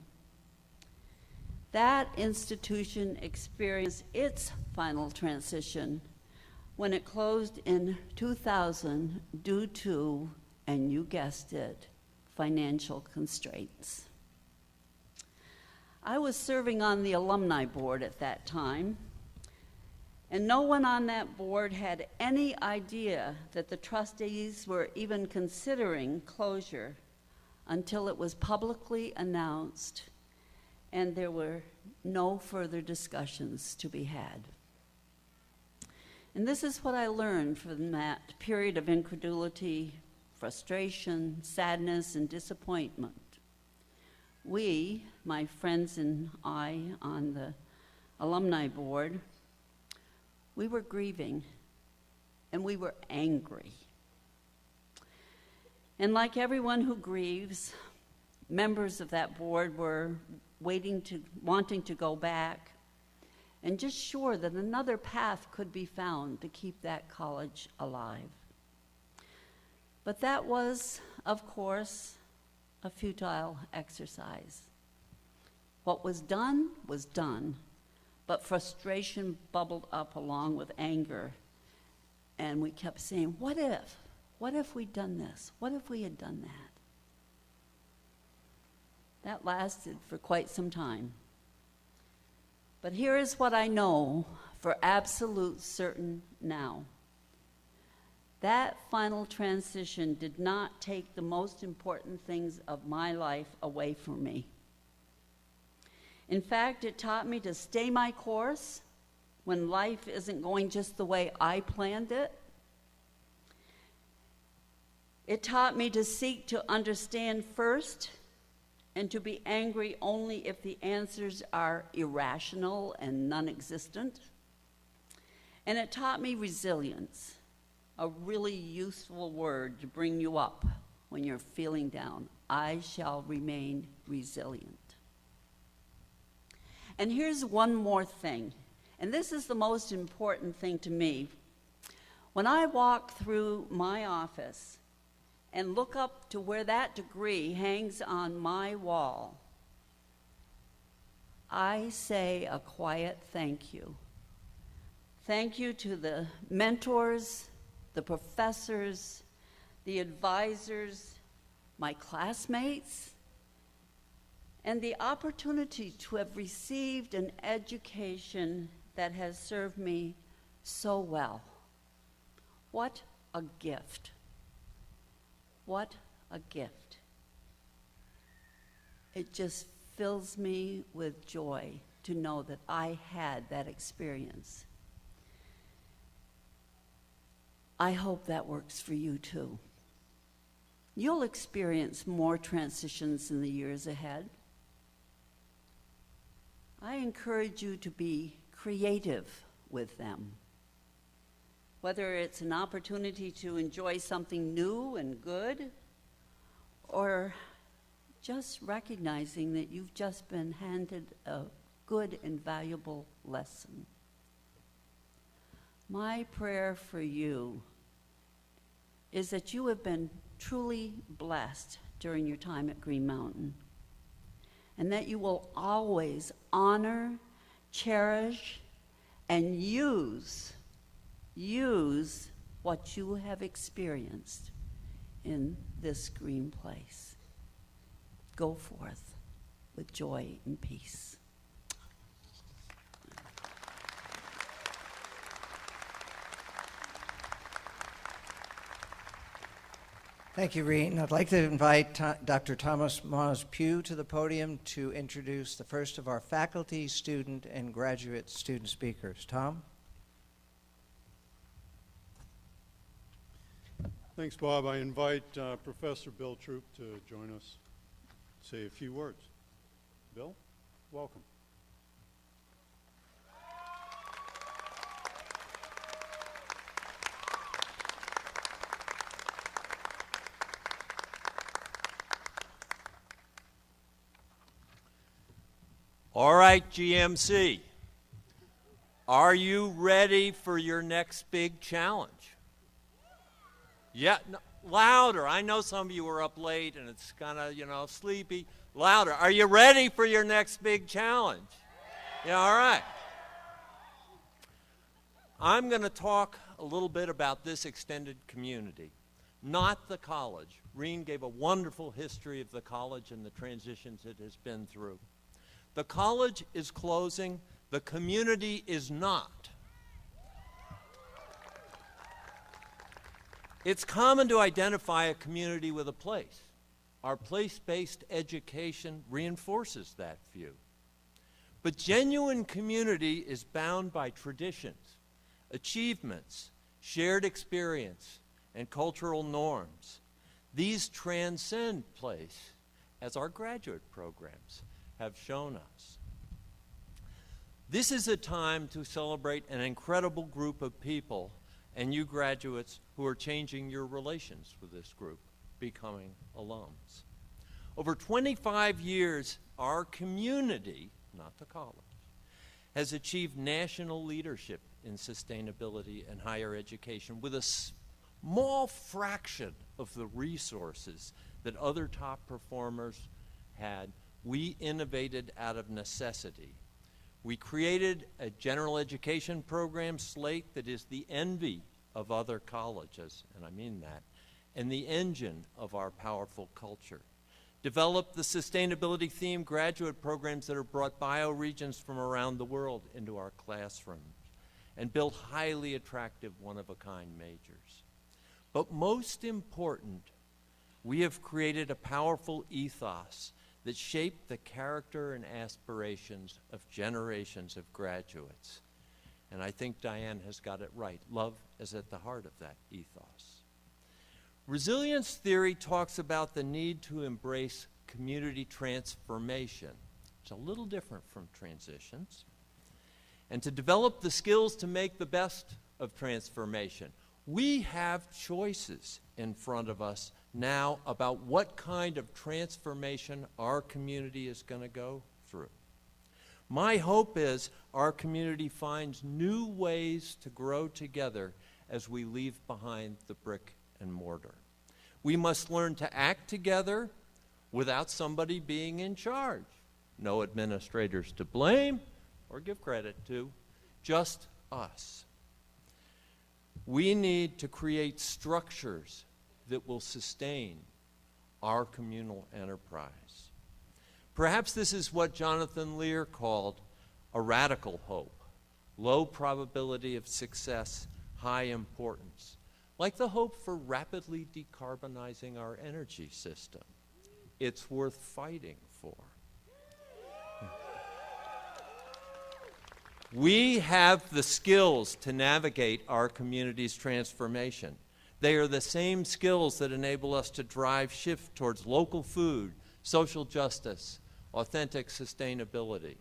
That institution experienced its final transition when it closed in 2000 due to, and you guessed it, financial constraints. I was serving on the alumni board at that time, and no one on that board had any idea that the trustees were even considering closure until it was publicly announced and there were no further discussions to be had. And this is what I learned from that period of incredulity, frustration, sadness, and disappointment. We, my friends and I on the alumni board, we were grieving and we were angry. And like everyone who grieves, members of that board were wanting to go back and just sure that another path could be found to keep that college alive. But that was, of course, a futile exercise. What was done, but frustration bubbled up along with anger. And we kept saying, what if? What if we'd done this? What if we had done that? That lasted for quite some time. But here is what I know for absolute certain now. That final transition did not take the most important things of my life away from me. In fact, it taught me to stay my course when life isn't going just the way I planned it. It taught me to seek to understand first and to be angry only if the answers are irrational and non-existent. And it taught me resilience, a really useful word to bring you up when you're feeling down. I shall remain resilient. And here's one more thing, and this is the most important thing to me. When I walk through my office and look up to where that degree hangs on my wall, I say a quiet thank you. Thank you to the mentors, the professors, the advisors, my classmates, and the opportunity to have received an education that has served me so well. What a gift. What a gift. It just fills me with joy to know that I had that experience. I hope that works for you too. You'll experience more transitions in the years ahead. I encourage you to be creative with them. Whether it's an opportunity to enjoy something new and good, or just recognizing that you've just been handed a good and valuable lesson. My prayer for you is that you have been truly blessed during your time at Green Mountain, and that you will always honor, cherish, and use what you have experienced in this green place. Go forth with joy and peace. Thank you, Reen. I'd like to invite Dr. Thomas Moss Pugh to the podium to introduce the first of our faculty, student, and graduate student speakers. Tom? Thanks, Bob. I invite Professor Bill Troop to join us, say a few words. Bill, welcome. All right, GMC, are you ready for your next big challenge? Yeah, no, louder. I know some of you were up late and it's kind of, sleepy. Louder. Are you ready for your next big challenge? Yeah, all right. I'm going to talk a little bit about this extended community, not the college. Reen gave a wonderful history of the college and the transitions it has been through. The college is closing. The community is not. It's common to identify a community with a place. Our place-based education reinforces that view. But genuine community is bound by traditions, achievements, shared experience, and cultural norms. These transcend place, as our graduate programs have shown us. This is a time to celebrate an incredible group of people and you graduates who are changing your relations with this group, becoming alums. Over 25 years, our community, not the college, has achieved national leadership in sustainability and higher education with a small fraction of the resources that other top performers had. We innovated out of necessity. We created a general education program slate that is the envy of other colleges, and I mean that, and the engine of our powerful culture. Developed the sustainability-themed graduate programs that have brought bioregions from around the world into our classrooms, and built highly attractive one-of-a-kind majors. But most important, we have created a powerful ethos that shaped the character and aspirations of generations of graduates. And I think Diane has got it right. Love is at the heart of that ethos. Resilience theory talks about the need to embrace community transformation. It's a little different from transitions. And to develop the skills to make the best of transformation. We have choices in front of us now about what kind of transformation our community is going to go through. My hope is our community finds new ways to grow together as we leave behind the brick and mortar. We must learn to act together without somebody being in charge. No administrators to blame or give credit to, just us. We need to create structures that will sustain our communal enterprise. Perhaps this is what Jonathan Lear called a radical hope, low probability of success, high importance, like the hope for rapidly decarbonizing our energy system. It's worth fighting for. We have the skills to navigate our community's transformation. They are the same skills that enable us to drive shift towards local food, social justice, authentic sustainability.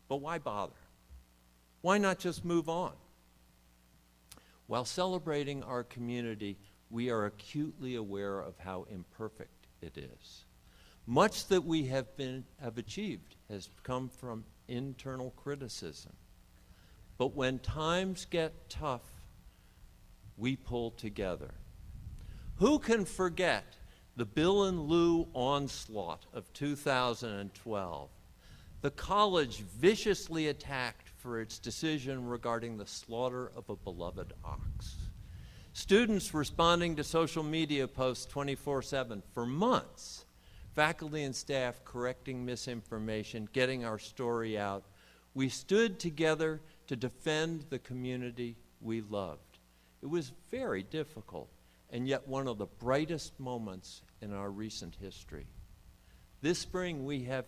But why bother? Why not just move on? While celebrating our community, we are acutely aware of how imperfect it is. Much that we have achieved has come from internal criticism. But when times get tough, we pull together. Who can forget the Bill and Lou onslaught of 2012, the college viciously attacked for its decision regarding the slaughter of a beloved ox. Students responding to social media posts 24/7 for months, faculty and staff correcting misinformation, getting our story out. We stood together to defend the community we loved. It was very difficult, and yet one of the brightest moments in our recent history. This spring, we have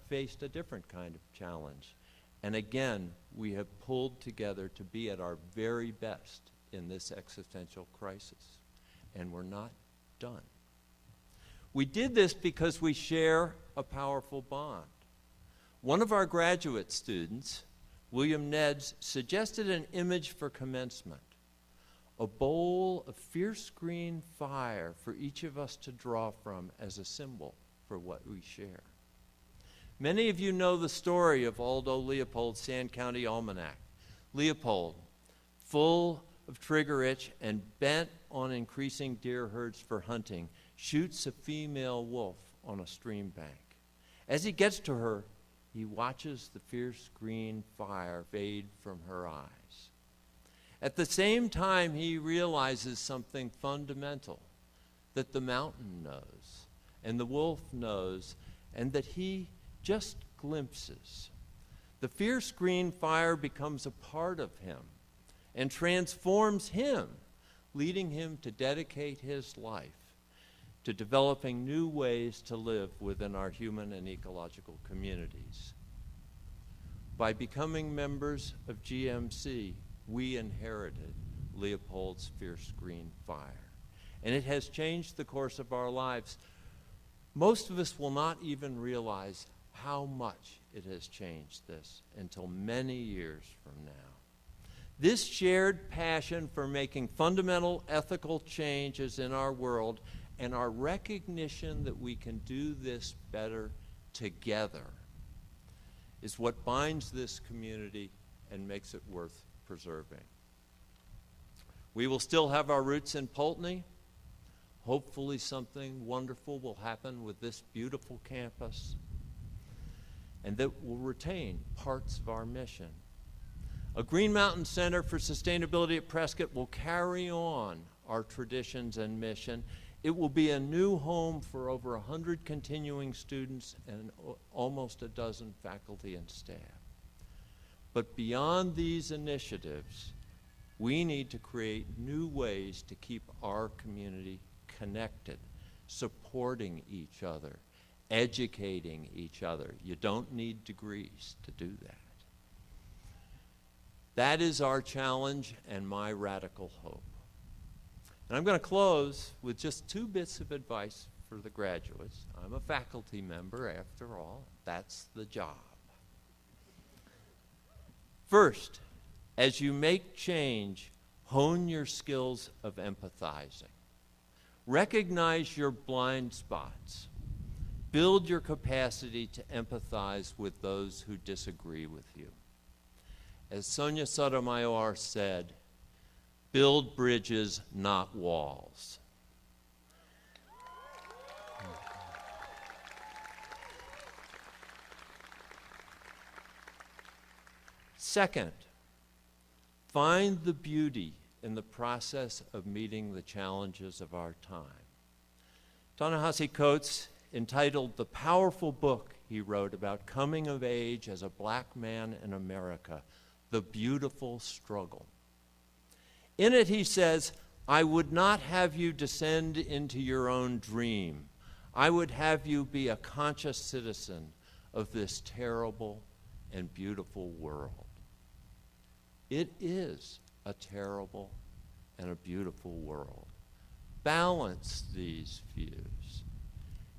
faced a different kind of challenge, and again, we have pulled together to be at our very best in this existential crisis, and we're not done. We did this because we share a powerful bond. One of our graduate students, William Neds, suggested an image for commencement, a bowl of fierce green fire for each of us to draw from as a symbol for what we share. Many of you know the story of Aldo Leopold's Sand County Almanac. Leopold, full of trigger itch and bent on increasing deer herds for hunting, shoots a female wolf on a stream bank. As he gets to her, he watches the fierce green fire fade from her eyes. At the same time, he realizes something fundamental, that the mountain knows, and the wolf knows, and that he just glimpses. The fierce green fire becomes a part of him and transforms him, leading him to dedicate his life to developing new ways to live within our human and ecological communities. By becoming members of GMC, we inherited Leopold's fierce green fire, and it has changed the course of our lives. Most of us will not even realize how much it has changed this until many years from now. This shared passion for making fundamental ethical changes in our world and our recognition that we can do this better together is what binds this community and makes it worth preserving. We will still have our roots in Pulteney. Hopefully something wonderful will happen with this beautiful campus, and that will retain parts of our mission. A Green Mountain Center for Sustainability at Prescott will carry on our traditions and mission. It will be a new home for over 100 continuing students and almost a dozen faculty and staff. But beyond these initiatives, we need to create new ways to keep our community connected, supporting each other, educating each other. You don't need degrees to do that. That is our challenge and my radical hope. And I'm going to close with just 2 bits of advice for the graduates. I'm a faculty member, after all. That's the job. First, as you make change, hone your skills of empathizing. Recognize your blind spots. Build your capacity to empathize with those who disagree with you. As Sonia Sotomayor said, build bridges, not walls. Second, find the beauty in the process of meeting the challenges of our time. Ta-Nehisi Coates entitled the powerful book he wrote about coming of age as a black man in America, The Beautiful Struggle. In it he says, I would not have you descend into your own dream. I would have you be a conscious citizen of this terrible and beautiful world. It is a terrible and a beautiful world. Balance these views.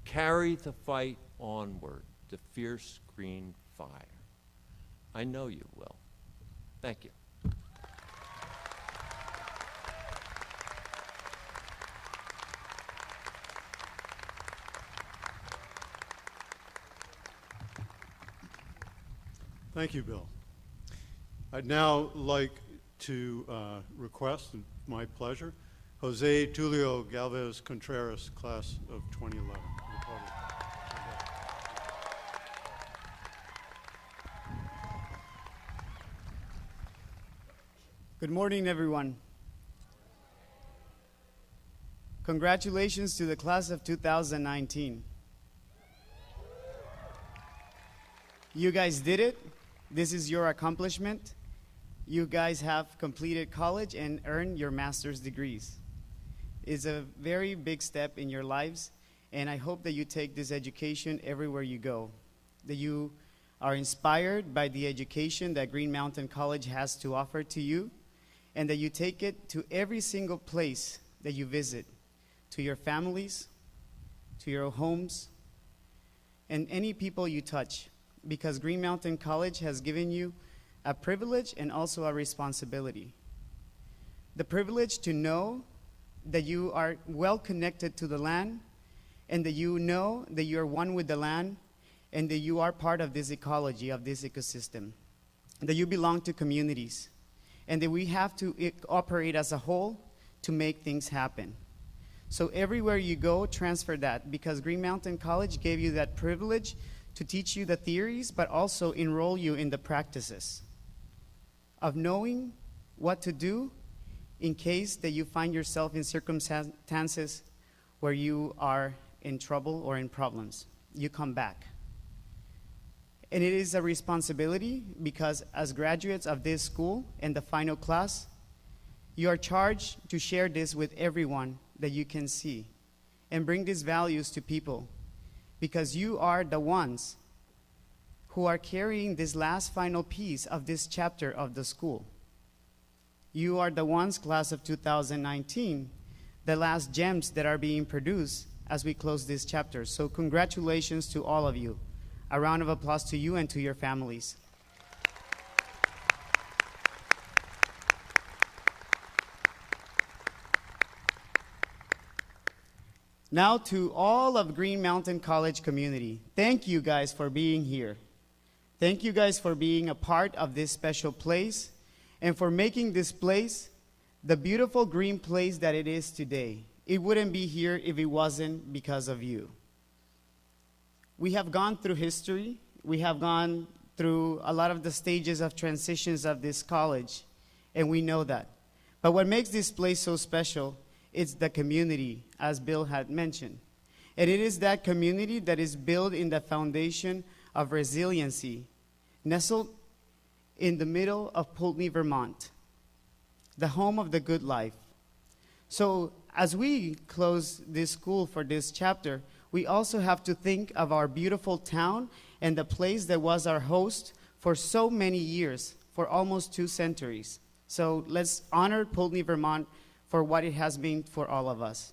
Carry the fight onward to fierce green fire. I know you will. Thank you. Thank you, Bill. I'd now like to request, and my pleasure, Jose Tulio Galvez Contreras, class of 2011. To the podium. Good morning, everyone. Congratulations to the class of 2019. You guys did it. This is your accomplishment. You guys have completed college and earned your master's degrees. It's a very big step in your lives, and I hope that you take this education everywhere you go, that you are inspired by the education that Green Mountain College has to offer to you, and that you take it to every single place that you visit, to your families, to your homes, and any people you touch, because Green Mountain College has given you a privilege and also a responsibility. The privilege to know that you are well connected to the land, and that you know that you are one with the land, and that you are part of this ecology, of this ecosystem, that you belong to communities, and that we have to operate as a whole to make things happen. So everywhere you go, transfer that, because Green Mountain College gave you that privilege to teach you the theories, but also enroll you in the practices of knowing what to do in case that you find yourself in circumstances where you are in trouble or in problems. You come back. And it is a responsibility, because as graduates of this school and the final class, you are charged to share this with everyone that you can see and bring these values to people, because you are the ones who are carrying this last final piece of this chapter of the school. You are the ones, class of 2019, the last gems that are being produced as we close this chapter. So congratulations to all of you. A round of applause to you and to your families. Now to all of Green Mountain College community, thank you guys for being here. Thank you guys for being a part of this special place and for making this place the beautiful green place that it is today. It wouldn't be here if it wasn't because of you. We have gone through history. We have gone through a lot of the stages of transitions of this college, and we know that. But what makes this place so special is the community, as Bill had mentioned. And it is that community that is built in the foundation of resiliency, nestled in the middle of Putney, Vermont, the home of the good life. So as we close this school for this chapter, we also have to think of our beautiful town and the place that was our host for so many years, for almost 2 centuries. So let's honor Putney, Vermont for what it has been for all of us.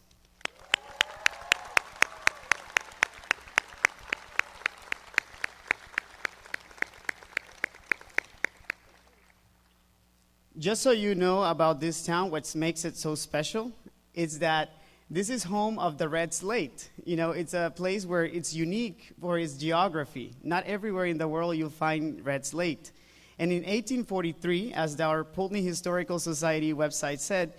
Just so you know about this town, what makes it so special is that this is home of the red slate. You know, it's a place where it's unique for its geography. Not everywhere in the world you'll find red slate. And in 1843, as our Pulteney Historical Society website said,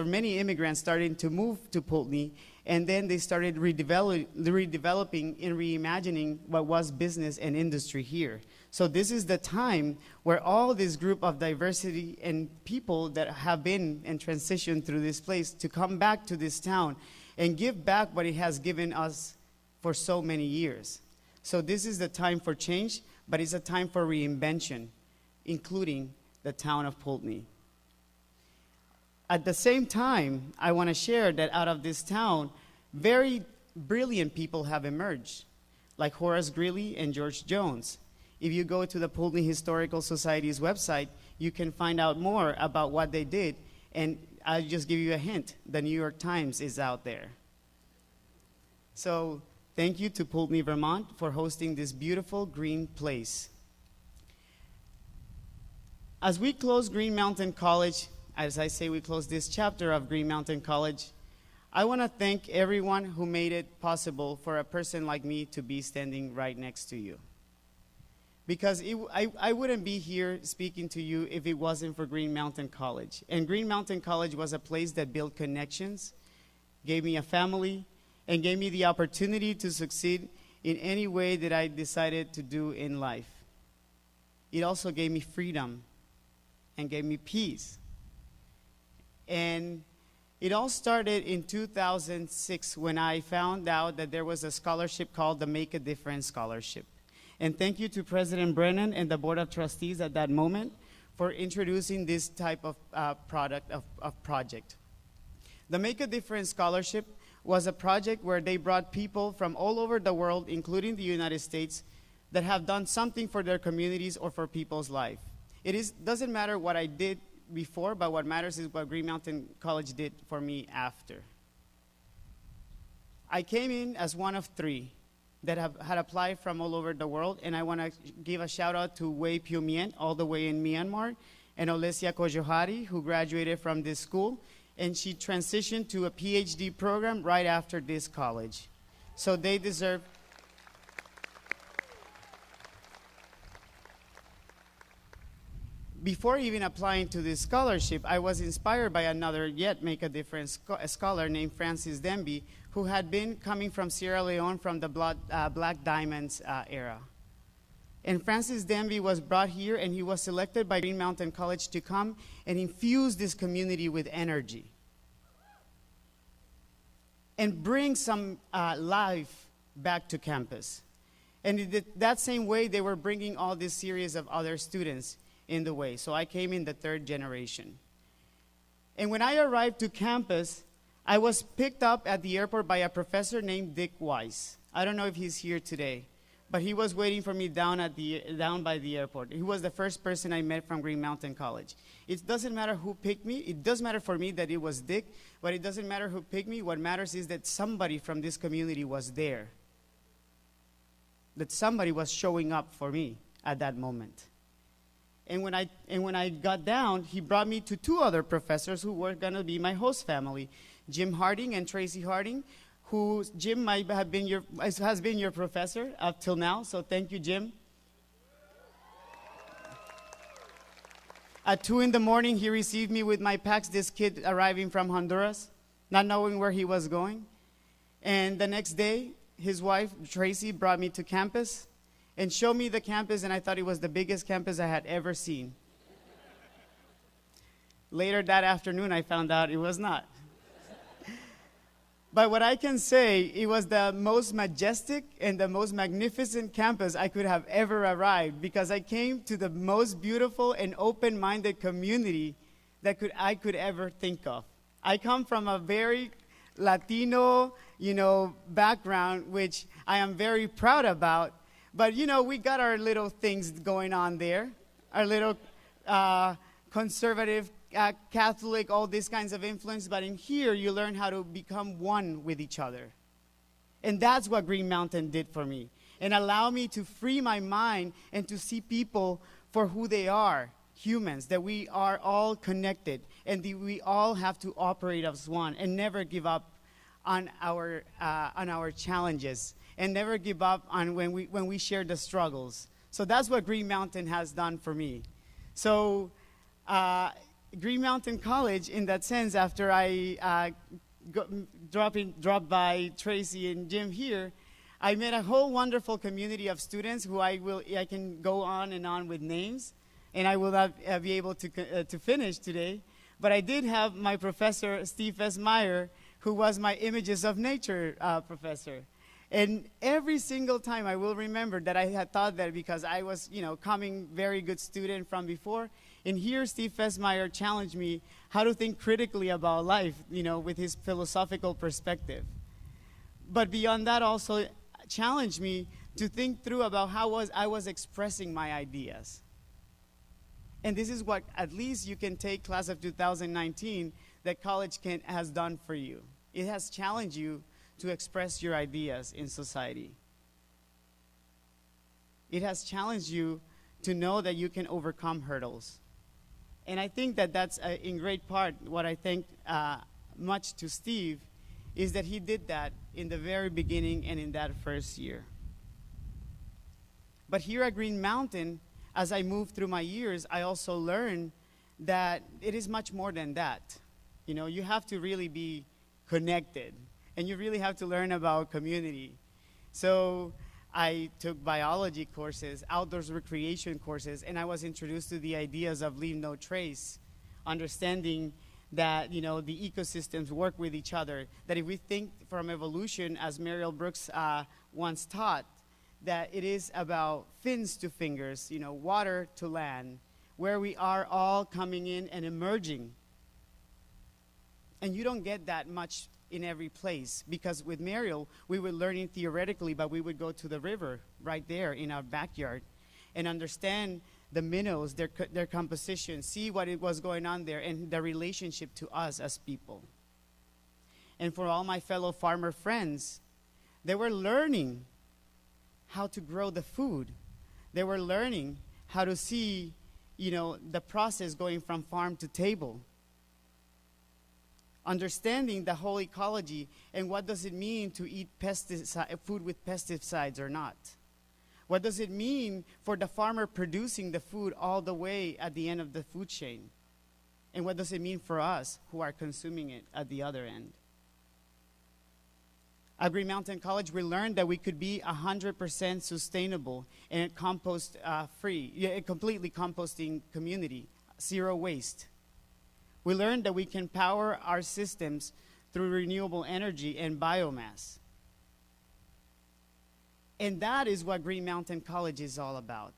many immigrants started to move to Pulteney, and then they started redeveloping and reimagining what was business and industry here. So this is the time where all this group of diversity and people that have been and transitioned through this place to come back to this town and give back what it has given us for so many years. So this is the time for change, but it's a time for reinvention, including the town of Pulteney. At the same time, I want to share that out of this town, very brilliant people have emerged, like Horace Greeley and George Jones. If you go to the Pulteney Historical Society's website, you can find out more about what they did, and I'll just give you a hint. The New York Times is out there. So thank you to Pulteney, Vermont for hosting this beautiful green place. As we close Green Mountain College, as I say we close this chapter of Green Mountain College, I want to thank everyone who made it possible for a person like me to be standing right next to you. because I wouldn't be here speaking to you if it wasn't for Green Mountain College. And Green Mountain College was a place that built connections, gave me a family, and gave me the opportunity to succeed in any way that I decided to do in life. It also gave me freedom and gave me peace. And it all started in 2006 when I found out that there was a scholarship called the Make a Difference Scholarship. And thank you to President Brennan and the Board of Trustees at that moment for introducing this type of project. The Make a Difference Scholarship was a project where they brought people from all over the world, including the United States, that have done something for their communities or for people's life. Doesn't matter what I did before, but what matters is what Green Mountain College did for me after. I came in as one of 3 that had applied from all over the world, and I want to give a shout out to Wei Pyo Mien, all the way in Myanmar, and Olesia Kojohari, who graduated from this school, and she transitioned to a PhD program right after this college. So they deserve. Before even applying to this scholarship, I was inspired by another yet Make a Difference scholar named Francis Demby, who had been coming from Sierra Leone from the Black Diamonds era. And Francis Demby was brought here, and he was selected by Green Mountain College to come and infuse this community with energy and bring some life back to campus. And that same way, they were bringing all this series of other students in the way. So I came in the 3rd generation. And when I arrived to campus, I was picked up at the airport by a professor named Dick Weiss. I don't know if he's here today, but he was waiting for me down by the airport. He was the first person I met from Green Mountain College. It doesn't matter who picked me. It does matter for me that it was Dick, but it doesn't matter who picked me. What matters is that somebody from this community was there, that somebody was showing up for me at that moment. And when I got down, he brought me to 2 other professors who were going to be my host family, Jim Harding and Tracy Harding, who Jim has been your professor up till now. So thank you, Jim. At 2 in the morning, he received me with my packs, this kid arriving from Honduras, not knowing where he was going. And the next day, his wife, Tracy, brought me to campus and showed me the campus, and I thought it was the biggest campus I had ever seen. Later that afternoon, I found out it was not. But what I can say, it was the most majestic and the most magnificent campus I could have ever arrived, because I came to the most beautiful and open-minded community that I could ever think of. I come from a very Latino, background, which I am very proud about. But, we got our little things going on there, our little conservative, Catholic, all these kinds of influence. But in here, you learn how to become one with each other. And that's what Green Mountain did for me, and allow me to free my mind and to see people for who they are, humans, that we are all connected, and that we all have to operate as one and never give up on our challenges, and never give up on when we share the struggles. So that's what Green Mountain has done for me. So Green Mountain College, in that sense, after I dropped by Tracy and Jim here, I met a whole wonderful community of students who I can go on and on with names, and I will not be able to finish today. But I did have my professor, Steve S. Meyer, who was my Images of Nature professor. And every single time I will remember that I had thought that because I was, coming very good student from before. And here Steve Fesmeyer challenged me how to think critically about life, with his philosophical perspective. But beyond that, also challenged me to think through about how I was expressing my ideas. And this is what at least you can take class of 2019 that college has done for you. It has challenged you to express your ideas in society. It has challenged you to know that you can overcome hurdles. And I think that that's in great part what I thank much to Steve, is that he did that in the very beginning and in that first year. But here at Green Mountain, as I move through my years, I also learn that it is much more than that. You know, you have to really be connected, and you really have to learn about community. So I took biology courses, outdoors recreation courses, and I was introduced to the ideas of leave no trace, understanding that, you know, the ecosystems work with each other, that if we think from evolution, as Muriel Brooks once taught, that it is about fins to fingers, you know, water to land, where we are all coming in and emerging. And you don't get that much in every place, because with Muriel, we were learning theoretically, but we would go to the river right there in our backyard and understand the minnows, their composition, see what it was going on there, and the relationship to us as people. And for all my fellow farmer friends, they were learning how to grow the food. They were learning how to see, you know, the process going from farm to table. Understanding the whole ecology and what does it mean to eat food with pesticides or not. What does it mean for the farmer producing the food all the way at the end of the food chain? And what does it mean for us who are consuming it at the other end? At Green Mountain College, we learned that we could be 100% sustainable and compost free, a completely composting community, zero waste. We learned that we can power our systems through renewable energy and biomass. And that is what Green Mountain College is all about,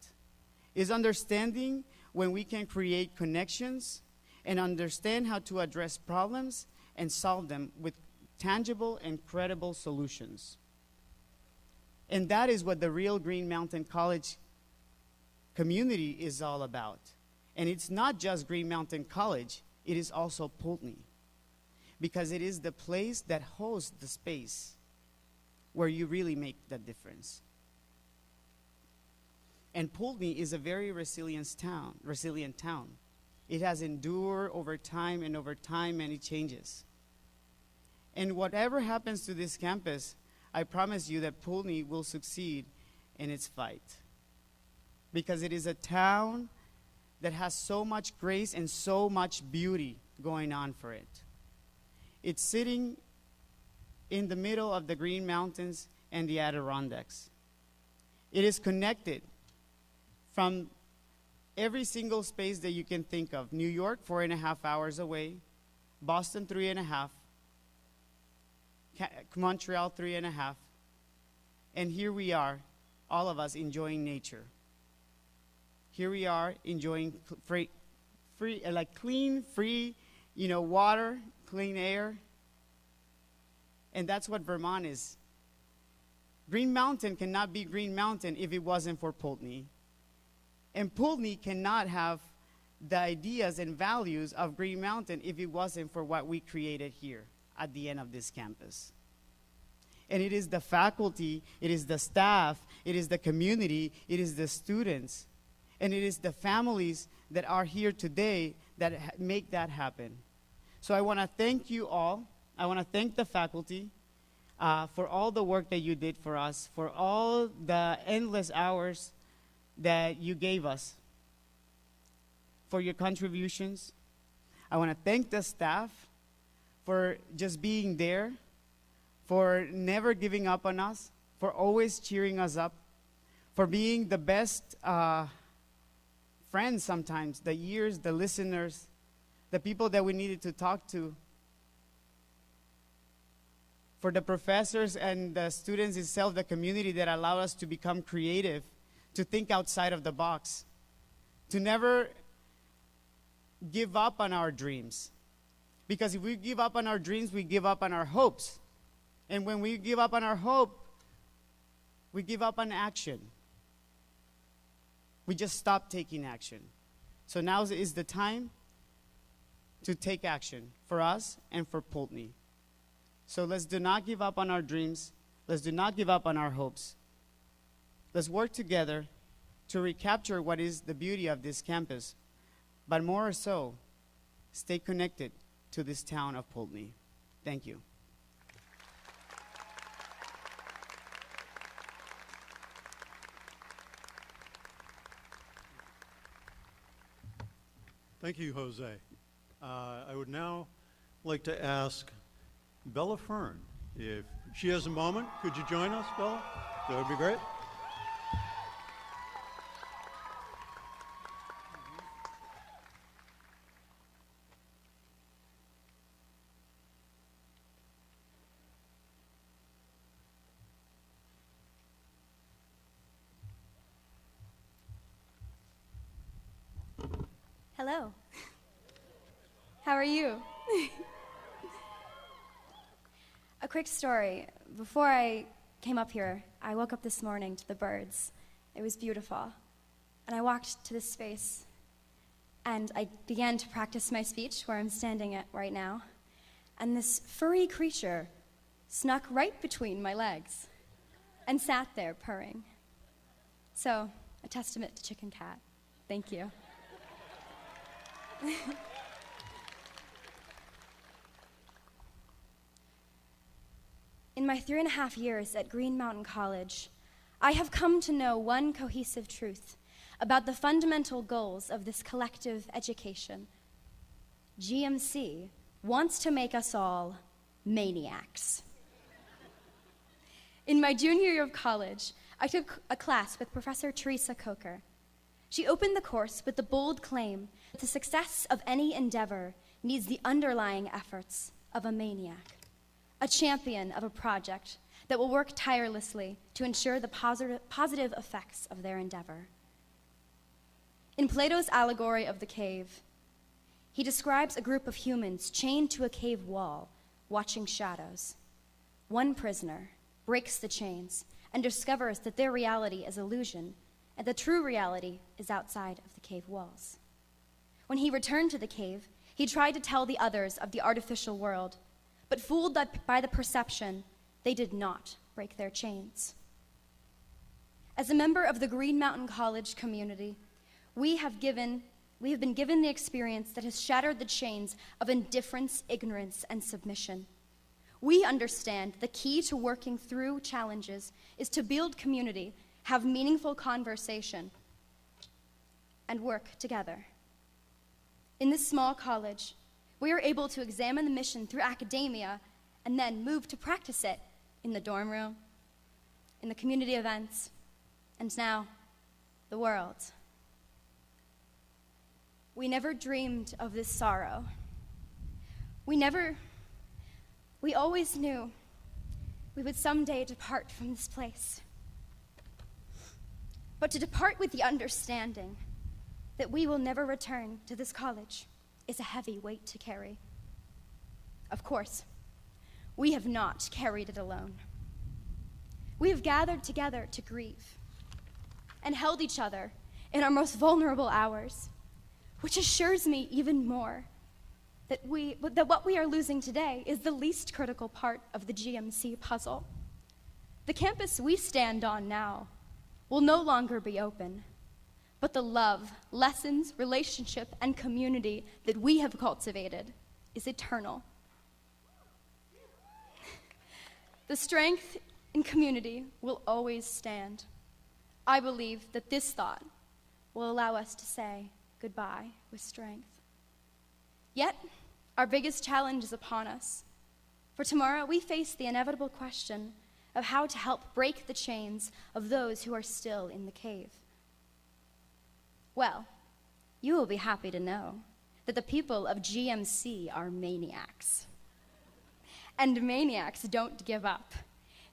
is understanding when we can create connections and understand how to address problems and solve them with tangible and credible solutions. And that is what the real Green Mountain College community is all about. And it's not just Green Mountain College, it is also Pulteney, because it is the place that hosts the space where you really make the difference. And Pulteney is a very resilient town. It has endured over time, and over time many changes. And whatever happens to this campus, I promise you that Pulteney will succeed in its fight, because it is a town that has so much grace and so much beauty going on for it. It's sitting in the middle of the Green Mountains and the Adirondacks. It is connected from every single space that you can think of. New York, 4.5 hours away. Boston, 3.5. Montreal, 3.5. And here we are, all of us enjoying nature. Here we are enjoying clean, free, water, clean air. And that's what Vermont is. Green Mountain cannot be Green Mountain if it wasn't for Pulteney. And Pulteney cannot have the ideas and values of Green Mountain if it wasn't for what we created here at the end of this campus. And it is the faculty, it is the staff, it is the community, it is the students, and it is the families that are here today that make that happen. So I want to thank you all. I want to thank the faculty for all the work that you did for us, for all the endless hours that you gave us, for your contributions. I want to thank the staff for just being there, for never giving up on us, for always cheering us up, for being the best friends sometimes, the ears, the listeners, the people that we needed to talk to, for the professors and the students itself, the community that allowed us to become creative, to think outside of the box, to never give up on our dreams. Because if we give up on our dreams, we give up on our hopes. And when we give up on our hope, we give up on action. We just stop taking action. So now is the time to take action for us and for Pulteney. So let's do not give up on our dreams. Let's do not give up on our hopes. Let's work together to recapture what is the beauty of this campus. But more so, stay connected to this town of Pulteney. Thank you. Thank you, Jose. I would now like to ask Bella Fern if she has a moment. Could you join us, Bella? That would be great. Hello. How are you? A quick story. Before I came up here, I woke up this morning to the birds. It was beautiful. And I walked to this space, and I began to practice my speech where I'm standing at right now. And this furry creature snuck right between my legs and sat there purring. So, a testament to Chicken Cat. Thank you. In my 3.5 years at Green Mountain College, I have come to know one cohesive truth about the fundamental goals of this collective education. GMC wants to make us all maniacs. In my junior year of college, I took a class with Professor Teresa Coker. She opened the course with the bold claim that the success of any endeavor needs the underlying efforts of a maniac, a champion of a project that will work tirelessly to ensure the positive effects of their endeavor. In Plato's allegory of the cave, he describes a group of humans chained to a cave wall, watching shadows. One prisoner breaks the chains and discovers that their reality is illusion, and the true reality is outside of the cave walls. When he returned to the cave, he tried to tell the others of the artificial world, but fooled by the perception, they did not break their chains. As a member of the Green Mountain College community, we have been given the experience that has shattered the chains of indifference, ignorance, and submission. We understand the key to working through challenges is to build community, have meaningful conversation, and work together. In this small college, we are able to examine the mission through academia and then move to practice it in the dorm room, in the community events, and now, the world. We never dreamed of this sorrow. We always knew we would someday depart from this place. But to depart with the understanding that we will never return to this college is a heavy weight to carry. Of course, we have not carried it alone. We have gathered together to grieve and held each other in our most vulnerable hours, which assures me even more that what we are losing today is the least critical part of the GMC puzzle. The campus we stand on now will no longer be open, but the love, lessons, relationship, and community that we have cultivated is eternal. The strength in community will always stand. I believe that this thought will allow us to say goodbye with strength. Yet, our biggest challenge is upon us. For tomorrow, we face the inevitable question of how to help break the chains of those who are still in the cave. Well, you will be happy to know that the people of GMC are maniacs. And maniacs don't give up.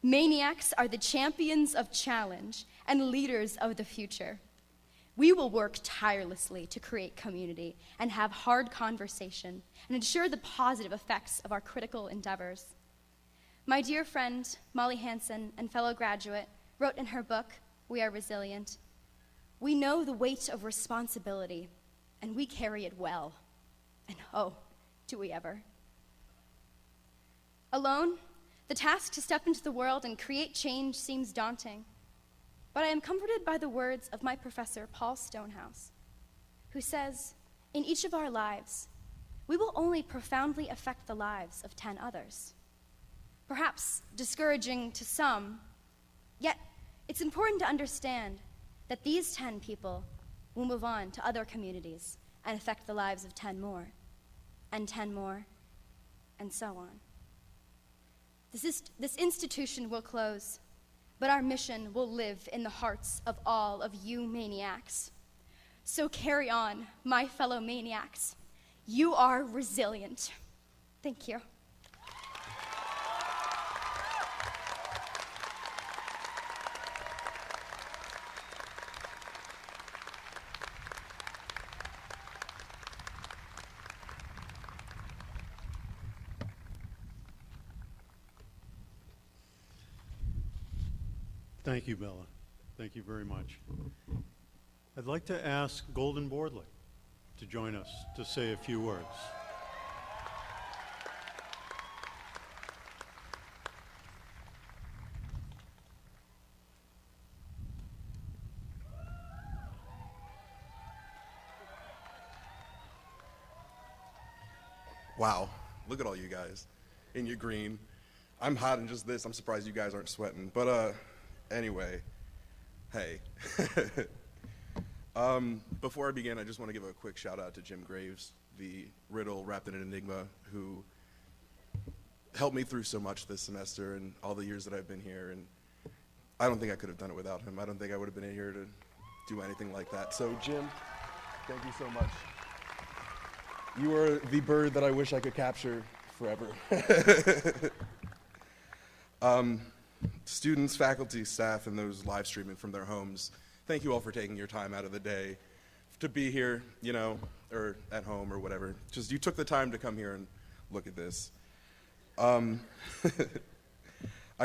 Maniacs are the champions of challenge and leaders of the future. We will work tirelessly to create community and have hard conversation and ensure the positive effects of our critical endeavors. My dear friend, Molly Hansen, and fellow graduate, wrote in her book, We Are Resilient, "We know the weight of responsibility, and we carry it well. And oh, do we ever." Alone, the task to step into the world and create change seems daunting. But I am comforted by the words of my professor, Paul Stonehouse, who says, in each of our lives, we will only profoundly affect the lives of 10 others. Perhaps discouraging to some, yet it's important to understand that these 10 people will move on to other communities and affect the lives of 10 more, and 10 more, and so on. This institution will close, but our mission will live in the hearts of all of you maniacs. So carry on, my fellow maniacs. You are resilient. Thank you. Thank you, Bella. Thank you very much. I'd like to ask Golden Bordley to join us to say a few words. Wow, look at all you guys in your green. I'm hot in just this. I'm surprised you guys aren't sweating. But anyway, hey. Before I begin, I just want to give a quick shout out to Jim Graves, the riddle wrapped in an enigma, who helped me through so much this semester and all the years that I've been here. And I don't think I could have done it without him. I don't think I would have been in here to do anything like that. So Jim, thank you so much. You are the bird that I wish I could capture forever. Students, faculty, staff, and those live streaming from their homes, thank you all for taking your time out of the day to be here, you know, or at home or whatever. Just you took the time to come here and look at this. I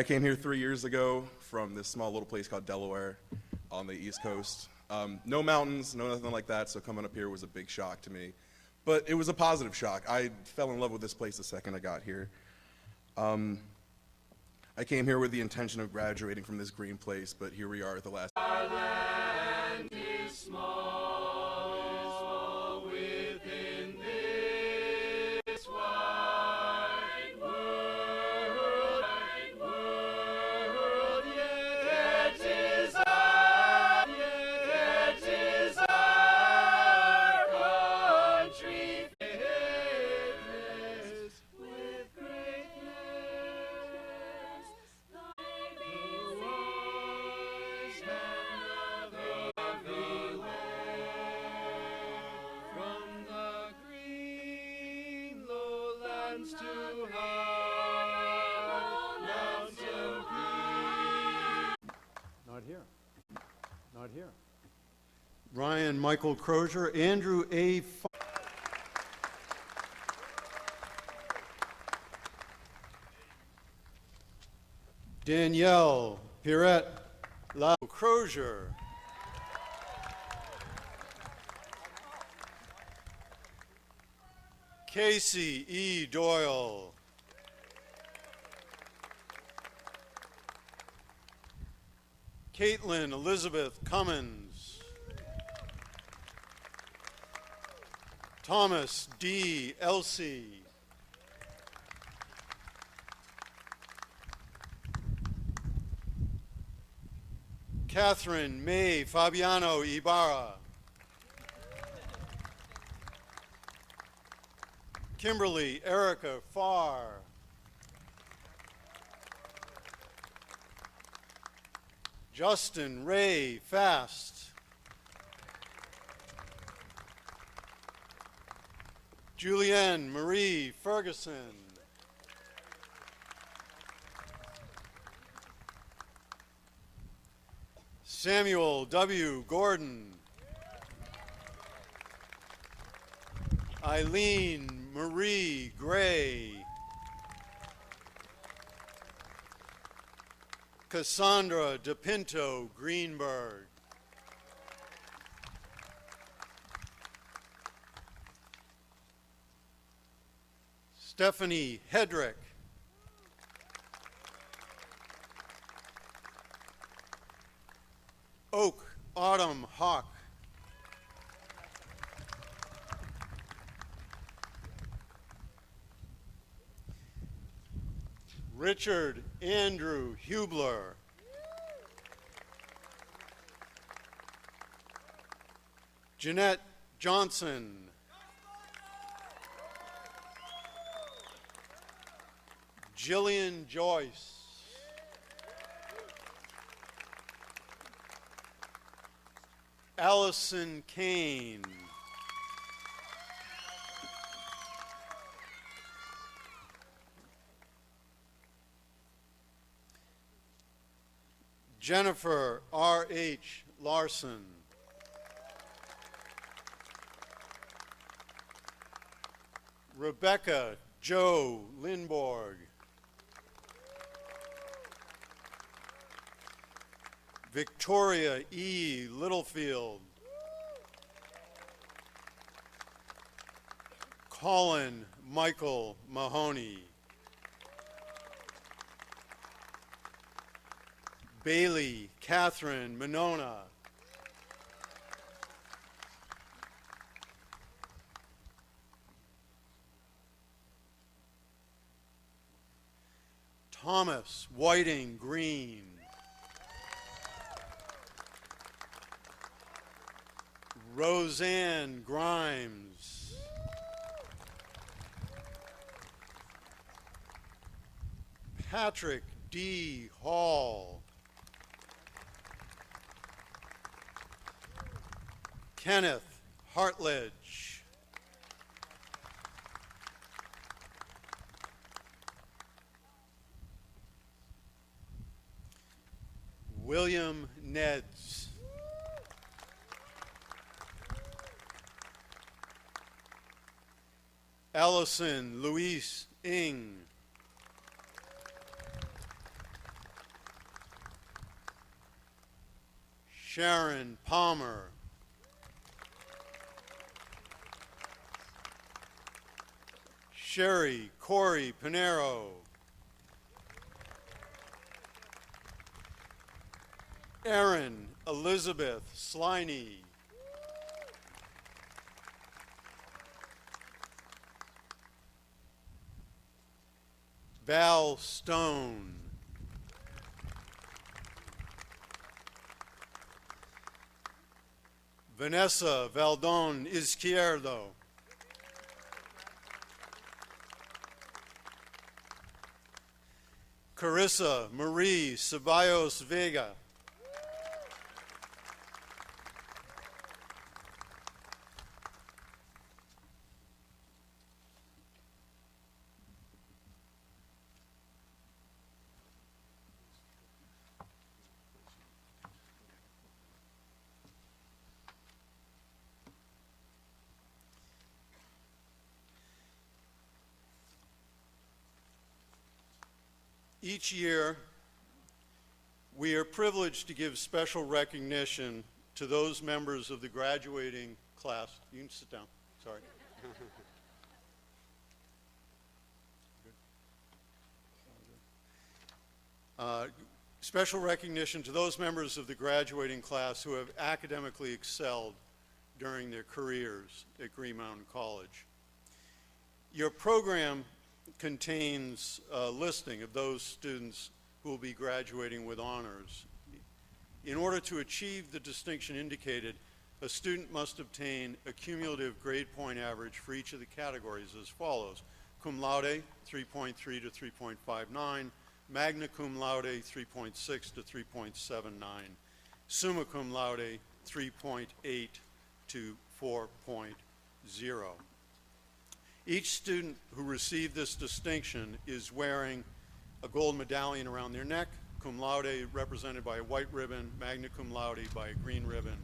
came here 3 years ago from this small little place called Delaware on the East Coast. No mountains, no nothing like that, so coming up here was a big shock to me. But it was a positive shock. I fell in love with this place the second I got here. I came here with the intention of graduating from this green place, but here we are at the last. Our land is small within this wide world, yet is our country famous with greatness. From the green lowlands to high mountain peaks. Not here. Not here. Ryan Michael Crozier, Andrew A. Danielle Pirette La Crozier. Casey E. Doyle. Caitlin Elizabeth Cummins. Thomas D. Elsey. Catherine May Fabiano Ibarra. Kimberly Erica Farr. Justin Ray Fast. Julianne Marie Ferguson. Samuel W. Gordon. Eileen Marie Gray. Cassandra DePinto Greenberg. Stephanie Hedrick. Oak Autumn Hawk. Richard Andrew Hubler. Jeanette Johnson. Jillian Joyce. Allison Kane. Jennifer R.H. Larson. Rebecca Joe Lindborg. Victoria E. Littlefield. Colin Michael Mahoney. Bailey Catherine Monona. Thomas Whiting Green. Roseanne Grimes. Patrick D. Hall. Kenneth Hartledge. William Neds. Allison Louise Ing. Sharon Palmer. Sherry Corey Pinero. Erin Elizabeth Sliney. Val Stone. Vanessa Valdon Izquierdo. Carissa Marie Ceballos Vega. Each year, we are privileged to give special recognition to those members of the graduating class. You can sit down, sorry. Special recognition to those members of the graduating class who have academically excelled during their careers at Green Mountain College. Your program contains a listing of those students who will be graduating with honors. In order to achieve the distinction indicated, a student must obtain a cumulative grade point average for each of the categories as follows: cum laude 3.3 to 3.59, magna cum laude 3.6 to 3.79, summa cum laude 3.8 to 4.0. Each student who received this distinction is wearing a gold medallion around their neck, cum laude represented by a white ribbon, magna cum laude by a green ribbon,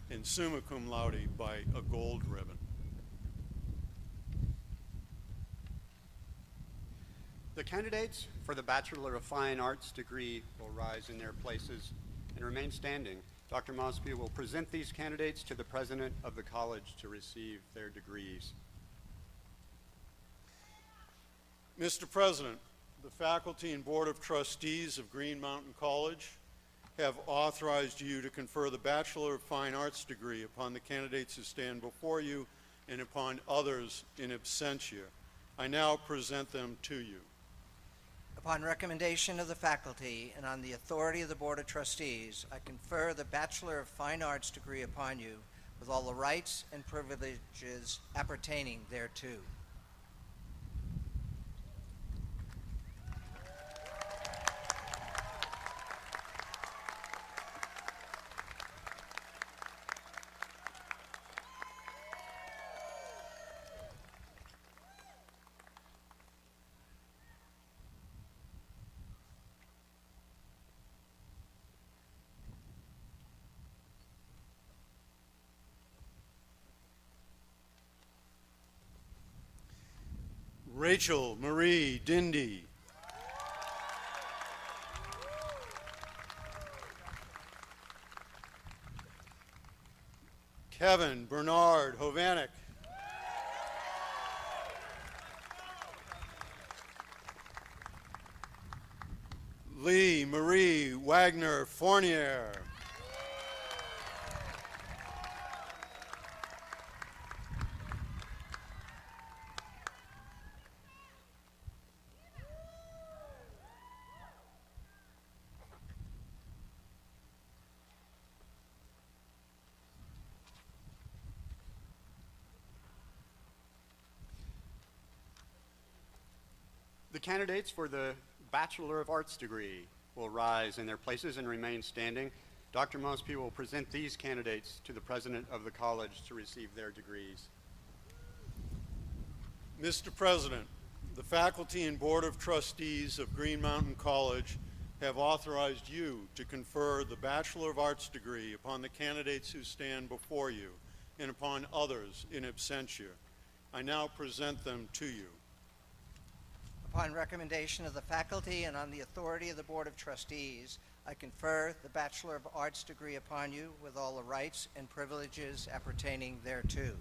and summa cum laude by a gold ribbon. The candidates for the Bachelor of Fine Arts degree will rise in their places and remain standing. Dr. Mosby will present these candidates to the president of the college to receive their degrees. Mr. President, the faculty and board of trustees of Green Mountain College have authorized you to confer the Bachelor of Fine Arts degree upon the candidates who stand before you and upon others in absentia. I now present them to you. Upon recommendation of the faculty and on the authority of the Board of Trustees, I confer the Bachelor of Fine Arts degree upon you with all the rights and privileges appertaining thereto. Rachel Marie Dindy. Kevin Bernard Hovanek. Lee Marie Wagner Fournier. The candidates for the Bachelor of Arts degree will rise in their places and remain standing. Dr. Mosby will present these candidates to the president of the college to receive their degrees. Mr. President, the faculty and board of trustees of Green Mountain College have authorized you to confer the Bachelor of Arts degree upon the candidates who stand before you and upon others in absentia. I now present them to you. Upon recommendation of the faculty and on the authority of the Board of Trustees, I confer the Bachelor of Arts degree upon you with all the rights and privileges appertaining thereto.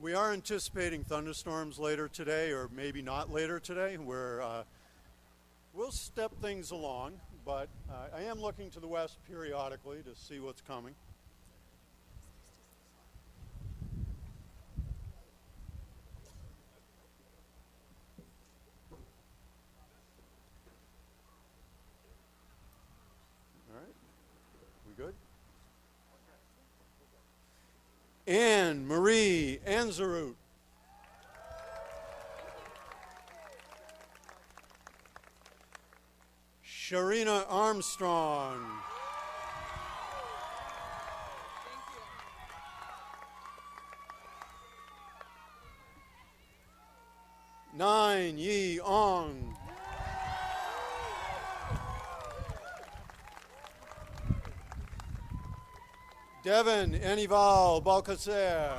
We are anticipating thunderstorms later today, or maybe not later today, where we'll step things along, but I am looking to the west periodically to see what's coming. All right, we good? Anne Marie Anzarut. Sharina Armstrong. Nine Yi Ong. Devin Enival Balcacer.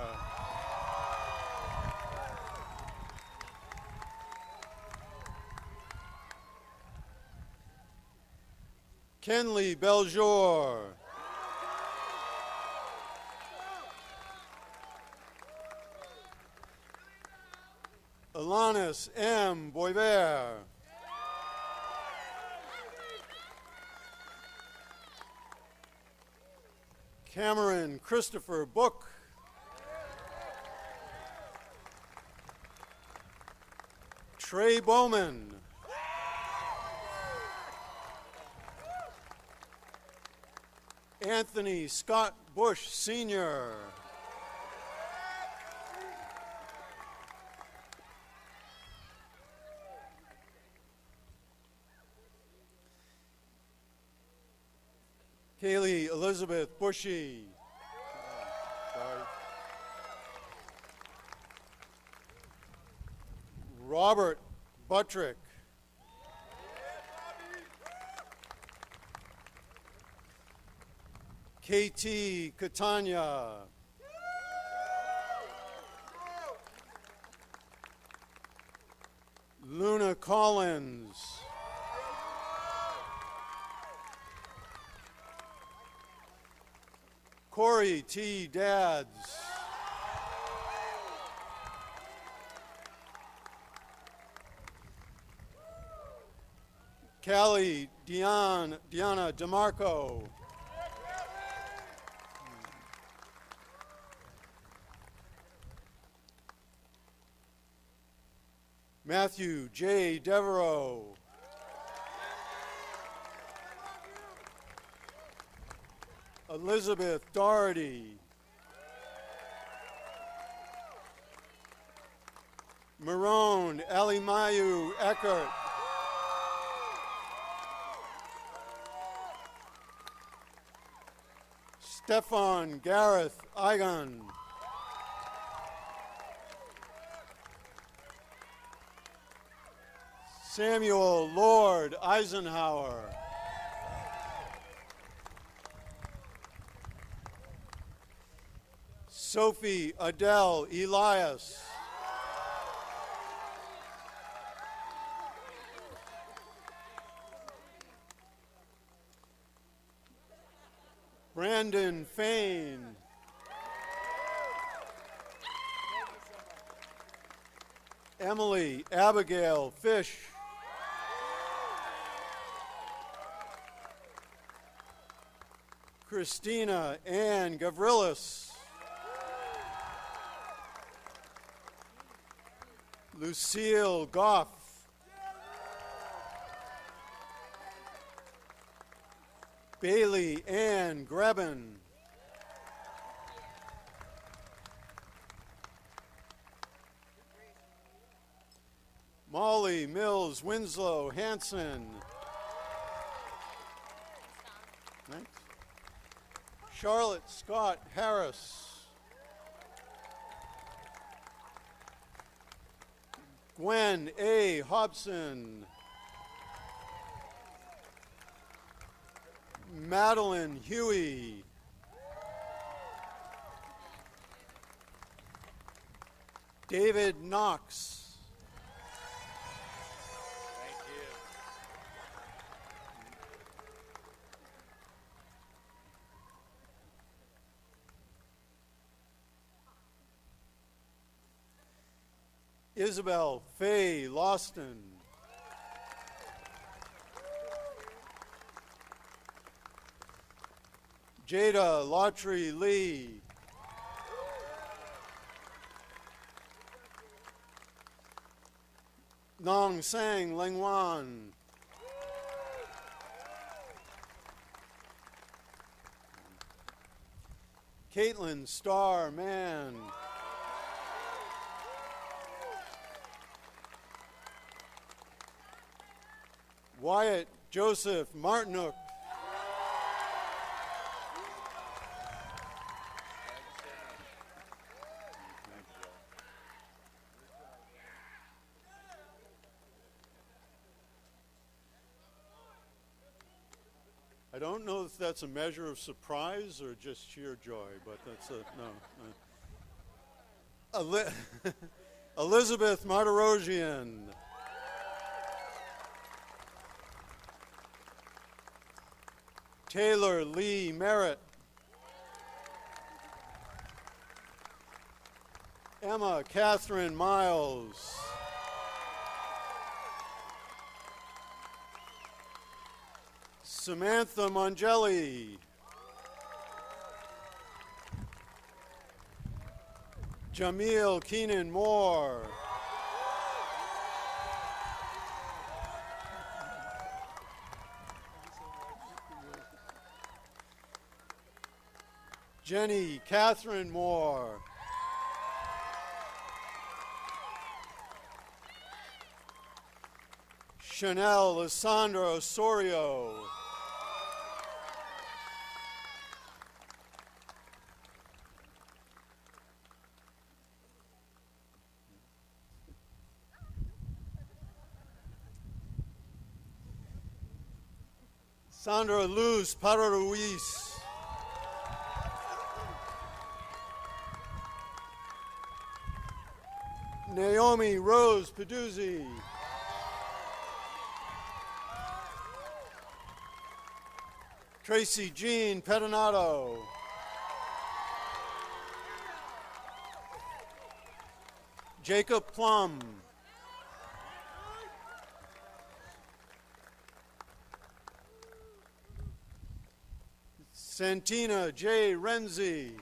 Kenley Beljour. Alanis M. Boisvert. Cameron Christopher Book. Trey Bowman. Anthony Scott Bush, Sr. Kaylee Elizabeth Bushy. Sorry. Robert Buttrick. KT Catania. Luna Collins. Corey T. Dads. Callie Diana DeMarco. Matthew J. Devereaux. Elizabeth Doherty. Marone Alimayu Eckert. Stefan Gareth Igon. Samuel Lord Eisenhower. Sophie Adele Elias. Brandon Fain. Emily Abigail Fish. Christina Ann Gavrilis. Lucille Goff. Bailey Ann Greben. Molly Mills Winslow Hanson. Thanks. Charlotte Scott Harris. Gwen A. Hobson. Madeline Huey. David Knox. Isabel Faye Lawston. Jada Lotry Lee. Nong Sang Lengwan. Caitlin Starr Mann. Wyatt Joseph Martinook. I don't know if that's a measure of surprise or just sheer joy, but that's no. Elizabeth Martirosian. Taylor Lee Merritt. Emma Catherine Miles. Samantha Mongelli. Jamil Keenan Moore. Jenny Catherine Moore. Chanel Lissandra Osorio. Sandra Luz Para Ruiz. Naomi Rose Peduzzi. Tracy Jean Pedinato. Jacob Plum. Santina J. Renzi.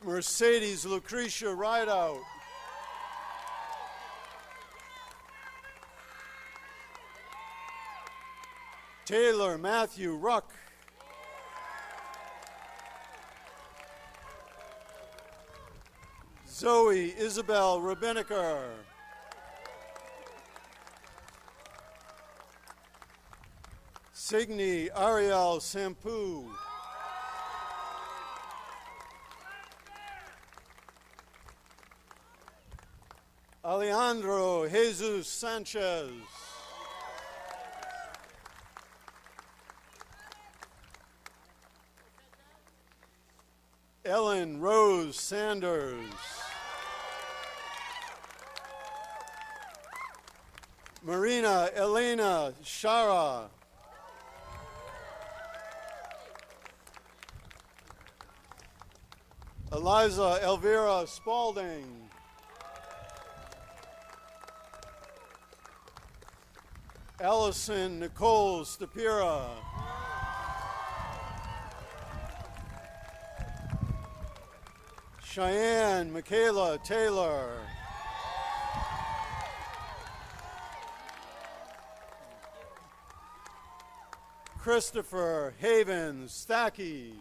Mercedes Lucretia Rideout. Taylor Matthew Ruck. Zoe Isabel Rabiniker. Signe Ariel Sampu. Alejandro Jesus Sanchez. Ellen Rose Sanders. Marina Elena Shara. Eliza Elvira Spalding. Allison Nicole Stapira. Cheyenne Michaela Taylor. Christopher Havens Stacky.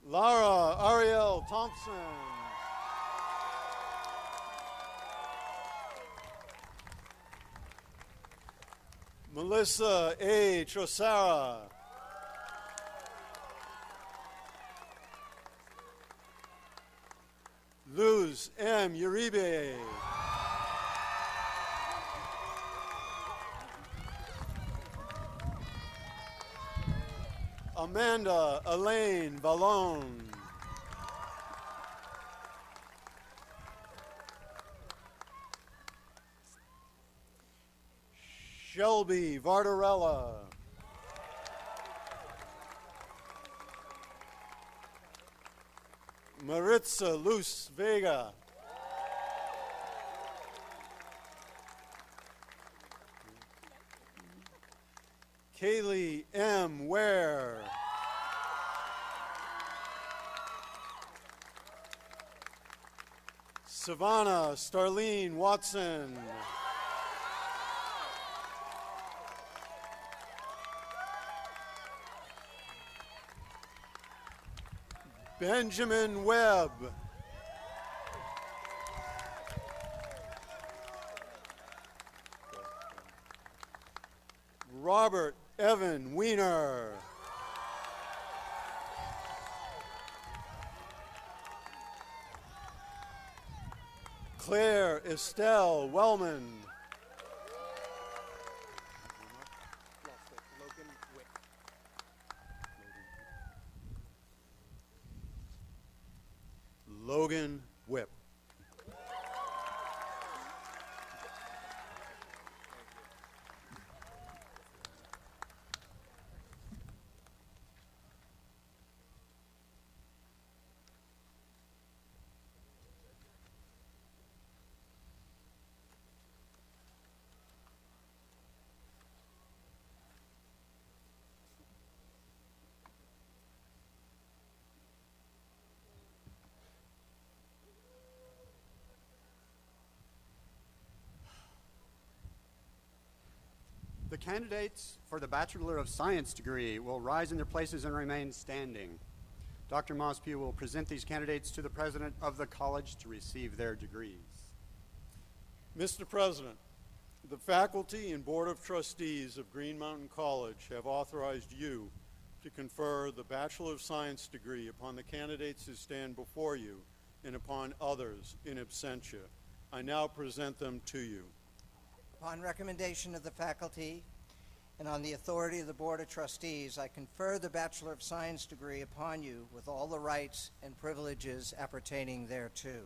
Lara Ariel Thompson. Melissa A. Trosara. Luz M. Uribe. Amanda Elaine Vallone. Shelby Vardarella. Maritza Luz Vega. Kaylee M. Ware. Savannah Starlene Watson. Benjamin Webb. Robert Evan Wiener. Claire Estelle Wellman. Logan Whip. The candidates for the Bachelor of Science degree will rise in their places and remain standing. Dr. Mospew will present these candidates to the president of the college to receive their degrees. Mr. President, the faculty and Board of Trustees of Green Mountain College have authorized you to confer the Bachelor of Science degree upon the candidates who stand before you and upon others in absentia. I now present them to you. Upon recommendation of the faculty and on the authority of the Board of Trustees, I confer the Bachelor of Science degree upon you with all the rights and privileges appertaining thereto.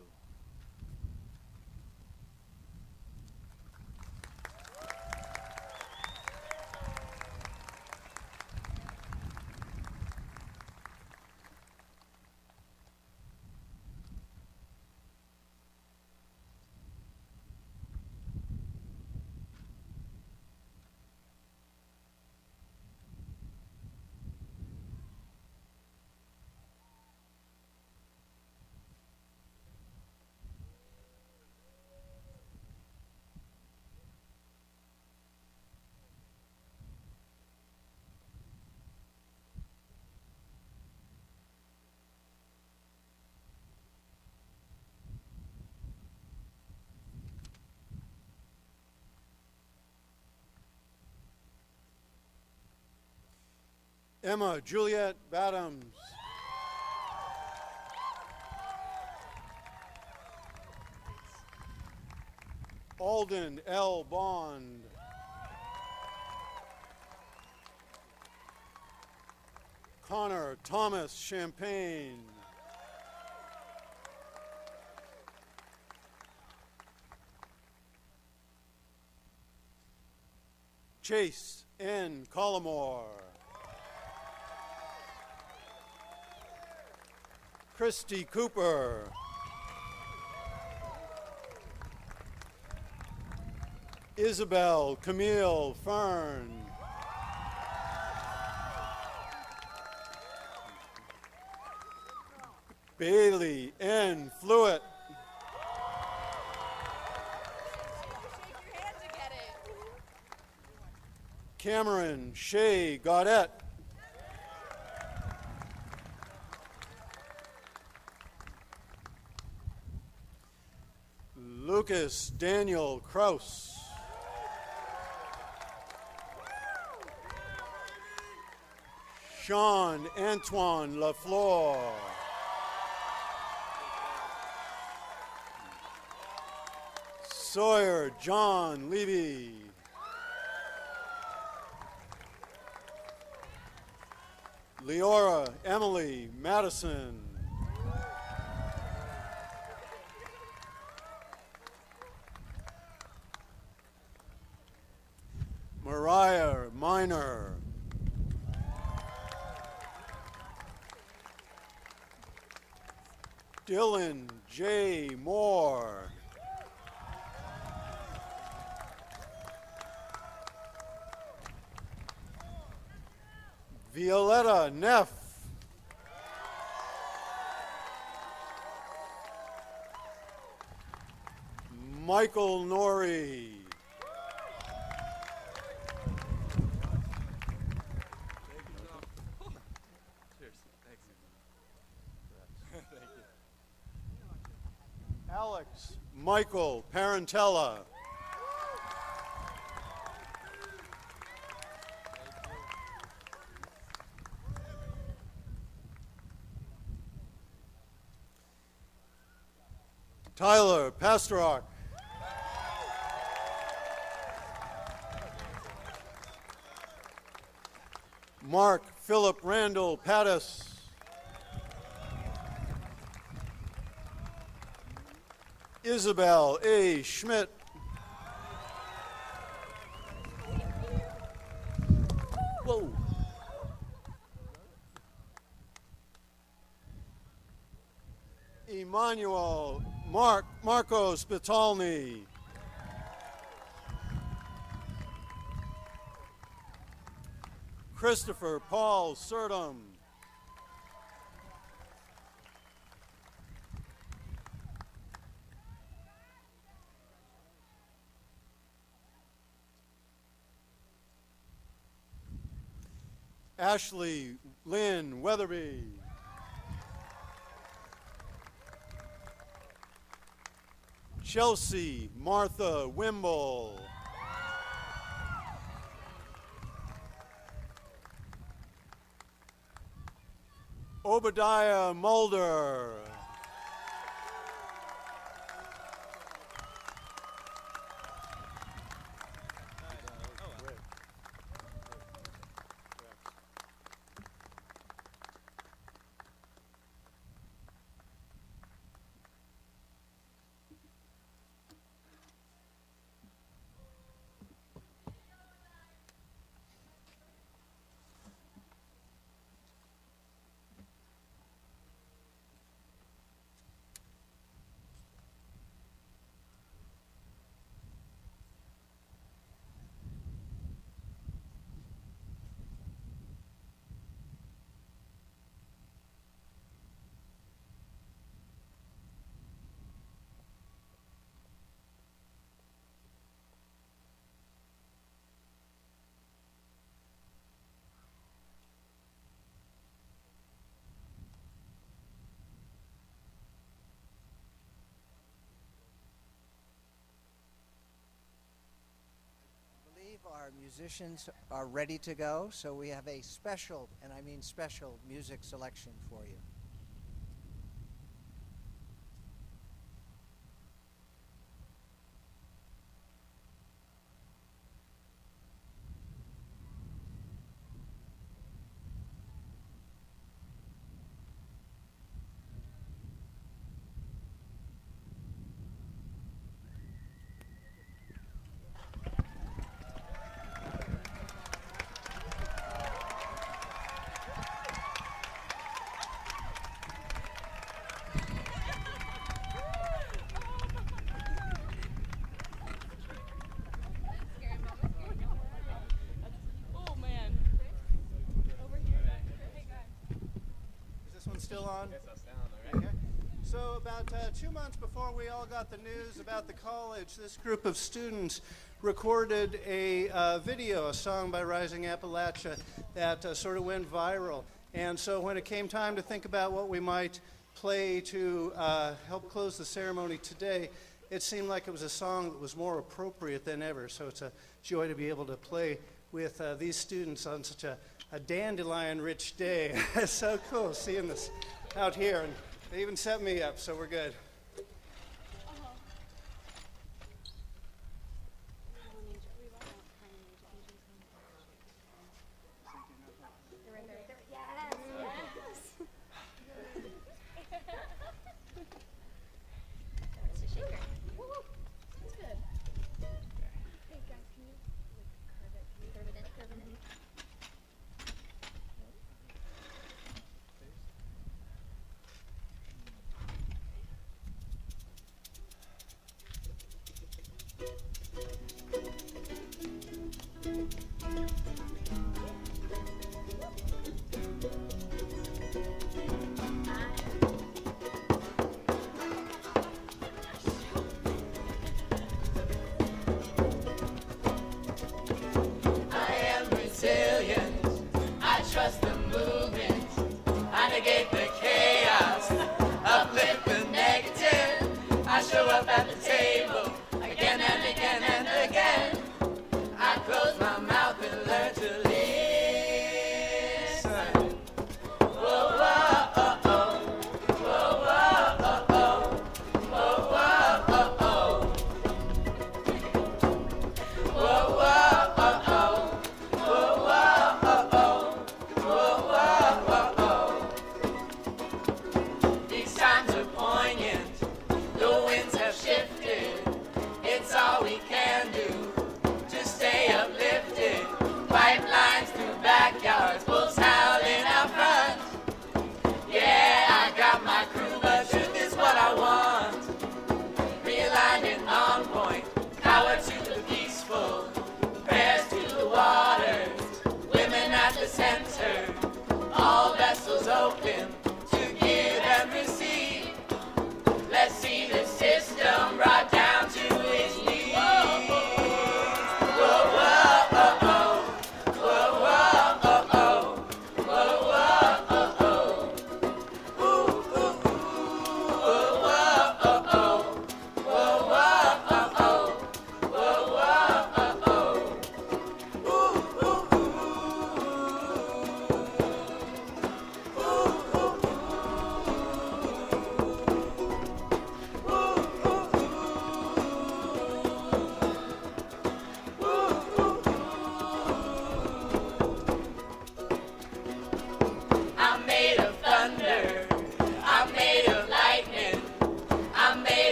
Emma Juliet Badams. Alden L. Bond. Connor Thomas Champagne. Chase N. Collimore. Christy Cooper. Isabel Camille Fern. Bailey N. Fluitt. Cameron Shea Gaudette. Lucas Daniel Kraus. Sean Antoine Lafleur. Sawyer John Levy. Leora Emily Madison. Mariah Minor. Dillon J. Moore. Violetta Neff. Michael Norrie. Alex Michael Parentella. Tyler Pasterok. Mark Philip Randall Pattis. Isabel A. Schmidt. Whoa. Emmanuel Marco Spitalny. Christopher Paul Surdom. Ashley Lynn Weatherby. Chelsea Martha Wimble. Obadiah Mulder. Our musicians are ready to go, so we have a special, and I mean special, music selection for you. Still on? Yes, that's down, all right. Okay. So about 2 months before we all got the news about the college, this group of students recorded a video, a song by Rising Appalachia that sort of went viral. And so when it came time to think about what we might play to help close the ceremony today, it seemed like it was a song that was more appropriate than ever. So it's a joy to be able to play with these students on such a dandelion-rich day. It's so cool seeing this out here, and they even set me up, so we're good.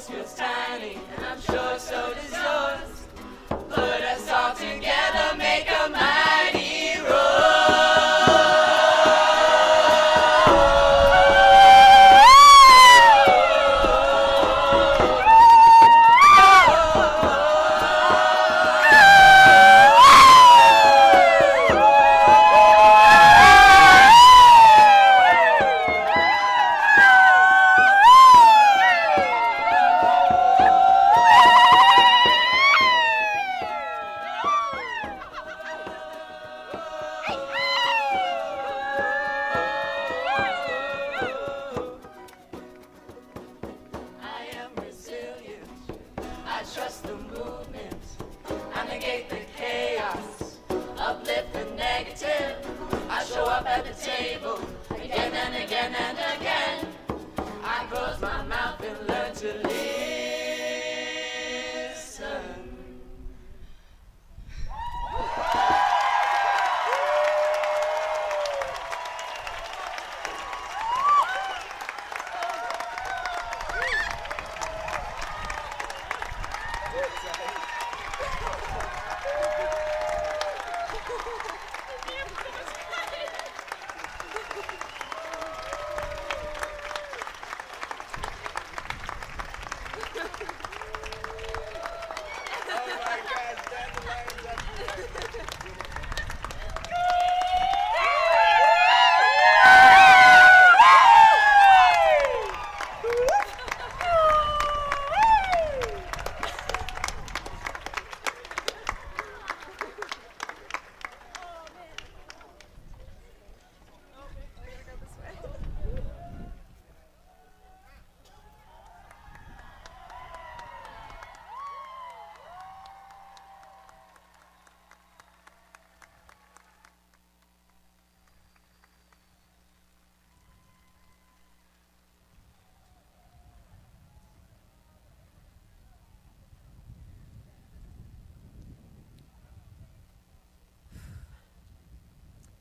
feels tiny, and I'm sure so does yours. Put us all together, make a mighty roar.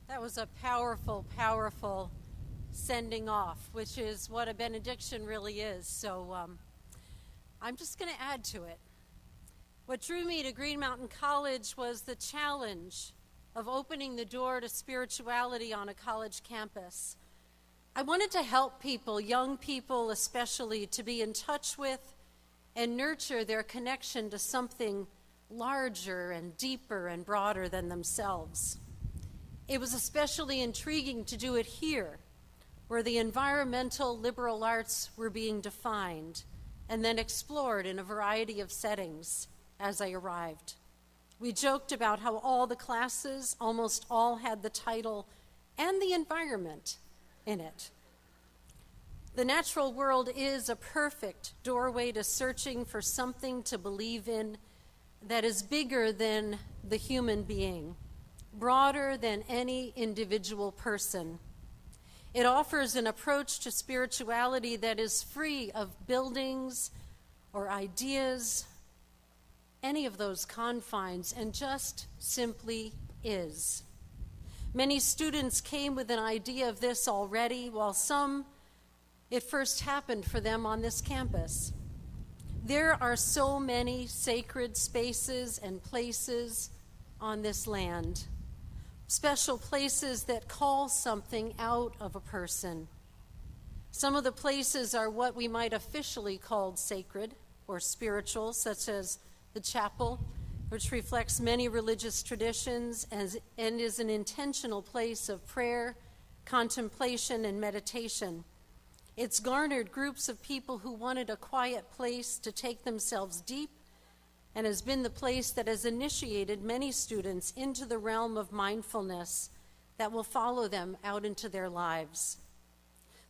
That was a powerful, powerful sending off, which is what a benediction really is. So I'm just going to add to it. What drew me to Green Mountain College was the challenge of opening the door to spirituality on a college campus. I wanted to help people, young people especially, to be in touch with and nurture their connection to something larger and deeper and broader than themselves. It was especially intriguing to do it here, where the environmental liberal arts were being defined and then explored in a variety of settings as I arrived. We joked about how all the classes, almost all, had the title and the environment in it. The natural world is a perfect doorway to searching for something to believe in that is bigger than the human being, broader than any individual person. It offers an approach to spirituality that is free of buildings or ideas, any of those confines, and just simply is. Many students came with an idea of this already, while some, it first happened for them on this campus. There are so many sacred spaces and places on this land. Special places that call something out of a person. Some of the places are what we might officially call sacred or spiritual, such as the chapel, which reflects many religious traditions and is an intentional place of prayer, contemplation, and meditation. It's garnered groups of people who wanted a quiet place to take themselves deep, and has been the place that has initiated many students into the realm of mindfulness that will follow them out into their lives.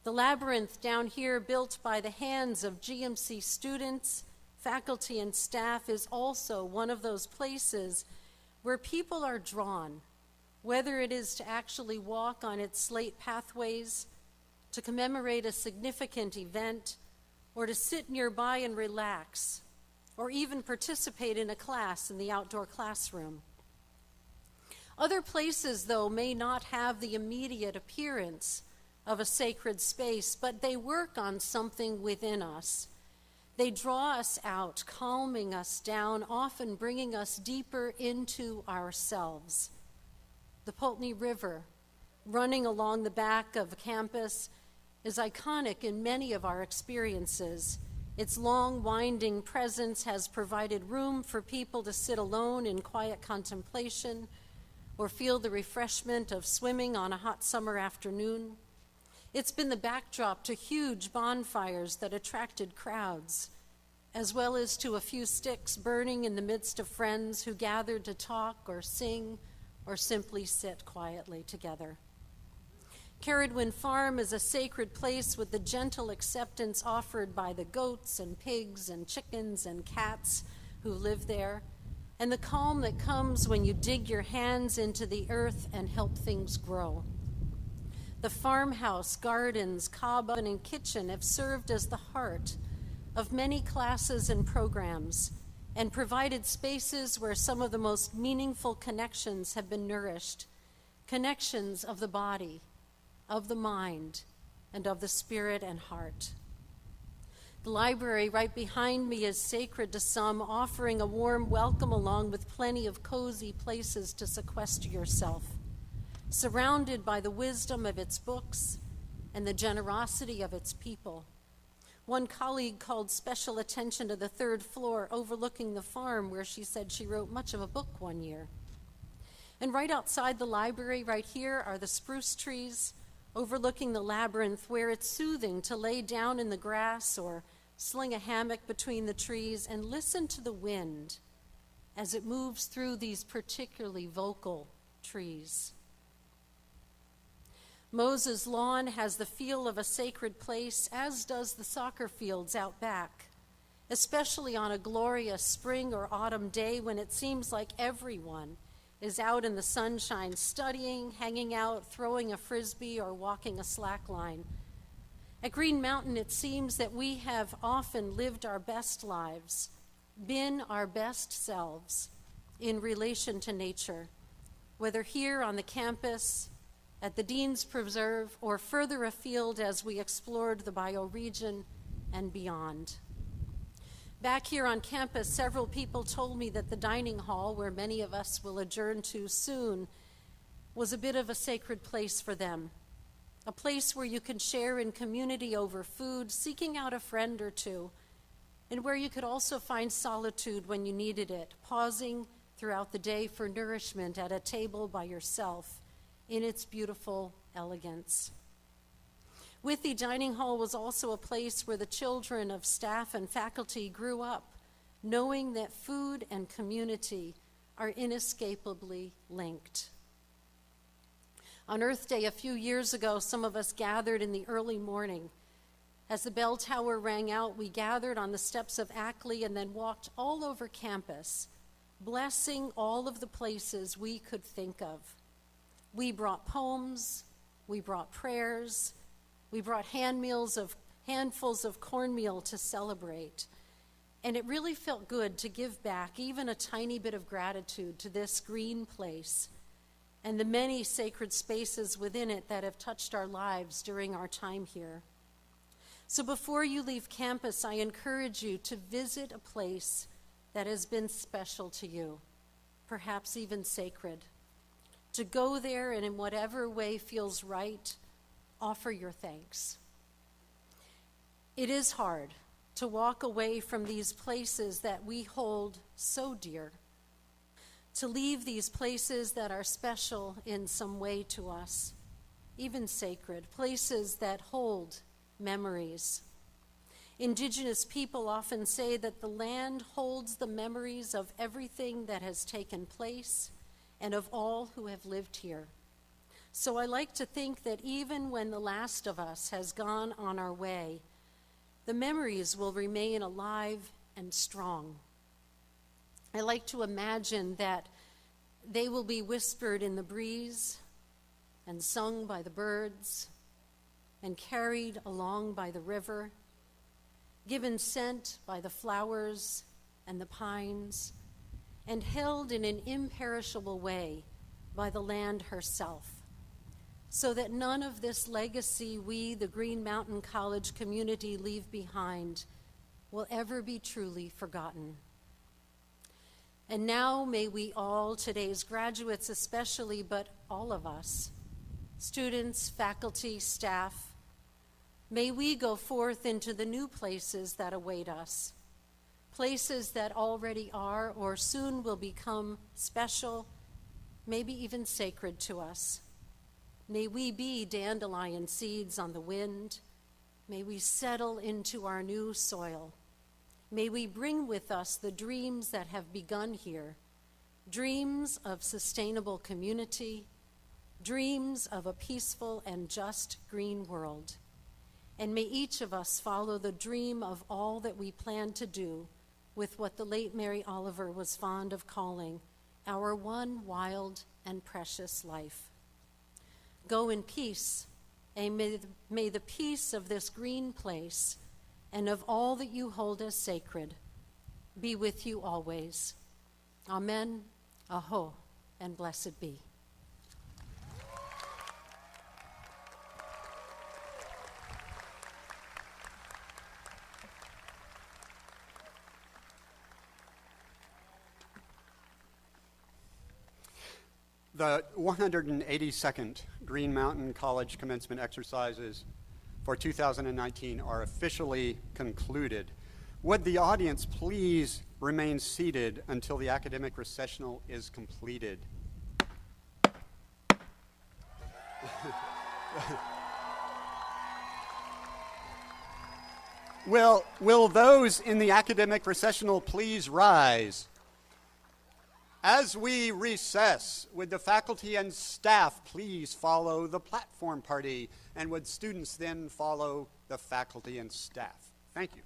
The labyrinth down here, built by the hands of GMC students, faculty, and staff, is also one of those places where people are drawn, whether it is to actually walk on its slate pathways, to commemorate a significant event, or to sit nearby and relax, or even participate in a class in the outdoor classroom. Other places, though, may not have the immediate appearance of a sacred space, but they work on something within us. They draw us out, calming us down, often bringing us deeper into ourselves. The Pulteney River, running along the back of campus, is iconic in many of our experiences. Its long, winding presence has provided room for people to sit alone in quiet contemplation or feel the refreshment of swimming on a hot summer afternoon. It's been the backdrop to huge bonfires that attracted crowds, as well as to a few sticks burning in the midst of friends who gathered to talk or sing or simply sit quietly together. Carradwin Farm is a sacred place with the gentle acceptance offered by the goats and pigs and chickens and cats who live there, and the calm that comes when you dig your hands into the earth and help things grow. The farmhouse, gardens, cob oven, and kitchen have served as the heart of many classes and programs and provided spaces where some of the most meaningful connections have been nourished, connections of the body, of the mind, and of the spirit and heart. The library right behind me is sacred to some, offering a warm welcome along with plenty of cozy places to sequester yourself, surrounded by the wisdom of its books and the generosity of its people. One colleague called special attention to the third floor overlooking the farm, where she said she wrote much of a book one year. And right outside the library, right here, are the spruce trees overlooking the labyrinth, where it's soothing to lay down in the grass or sling a hammock between the trees and listen to the wind as it moves through these particularly vocal trees. Moses' Lawn has the feel of a sacred place, as does the soccer fields out back, especially on a glorious spring or autumn day when it seems like everyone is out in the sunshine studying, hanging out, throwing a frisbee, or walking a slack line. At Green Mountain, it seems that we have often lived our best lives, been our best selves in relation to nature, whether here on the campus, at the Dean's Preserve, or further afield as we explored the bioregion and beyond. Back here on campus, several people told me that the dining hall, where many of us will adjourn to soon, was a bit of a sacred place for them, a place where you can share in community over food, seeking out a friend or two, and where you could also find solitude when you needed it, pausing throughout the day for nourishment at a table by yourself in its beautiful elegance. Withy Dining Hall was also a place where the children of staff and faculty grew up, knowing that food and community are inescapably linked. On Earth Day a few years ago, some of us gathered in the early morning. As the bell tower rang out, we gathered on the steps of Ackley and then walked all over campus, blessing all of the places we could think of. We brought poems, we brought prayers, we brought handfuls of cornmeal to celebrate. And it really felt good to give back even a tiny bit of gratitude to this green place and the many sacred spaces within it that have touched our lives during our time here. So before you leave campus, I encourage you to visit a place that has been special to you, perhaps even sacred. To go there and in whatever way feels right, offer your thanks. It is hard to walk away from these places that we hold so dear, to leave these places that are special in some way to us, even sacred, places that hold memories. Indigenous people often say that the land holds the memories of everything that has taken place and of all who have lived here. So I like to think that even when the last of us has gone on our way, the memories will remain alive and strong. I like to imagine that they will be whispered in the breeze and sung by the birds and carried along by the river, given scent by the flowers and the pines, and held in an imperishable way by the land herself, so that none of this legacy we, the Green Mountain College community, leave behind will ever be truly forgotten. And now may we all, today's graduates especially, but all of us, students, faculty, staff, may we go forth into the new places that await us, places that already are or soon will become special, maybe even sacred to us. May we be dandelion seeds on the wind. May we settle into our new soil. May we bring with us the dreams that have begun here, dreams of sustainable community, dreams of a peaceful and just green world. And may each of us follow the dream of all that we plan to do with what the late Mary Oliver was fond of calling our one wild and precious life. Go in peace, and may the peace of this green place and of all that you hold as sacred be with you always. Amen, aho, and blessed be. The 182nd Green Mountain College commencement exercises for 2019 are officially concluded. Would the audience please remain seated until the academic recessional is completed? Will those in the academic recessional please rise? As we recess, would the faculty and staff please follow the platform party, and would students then follow the faculty and staff? Thank you.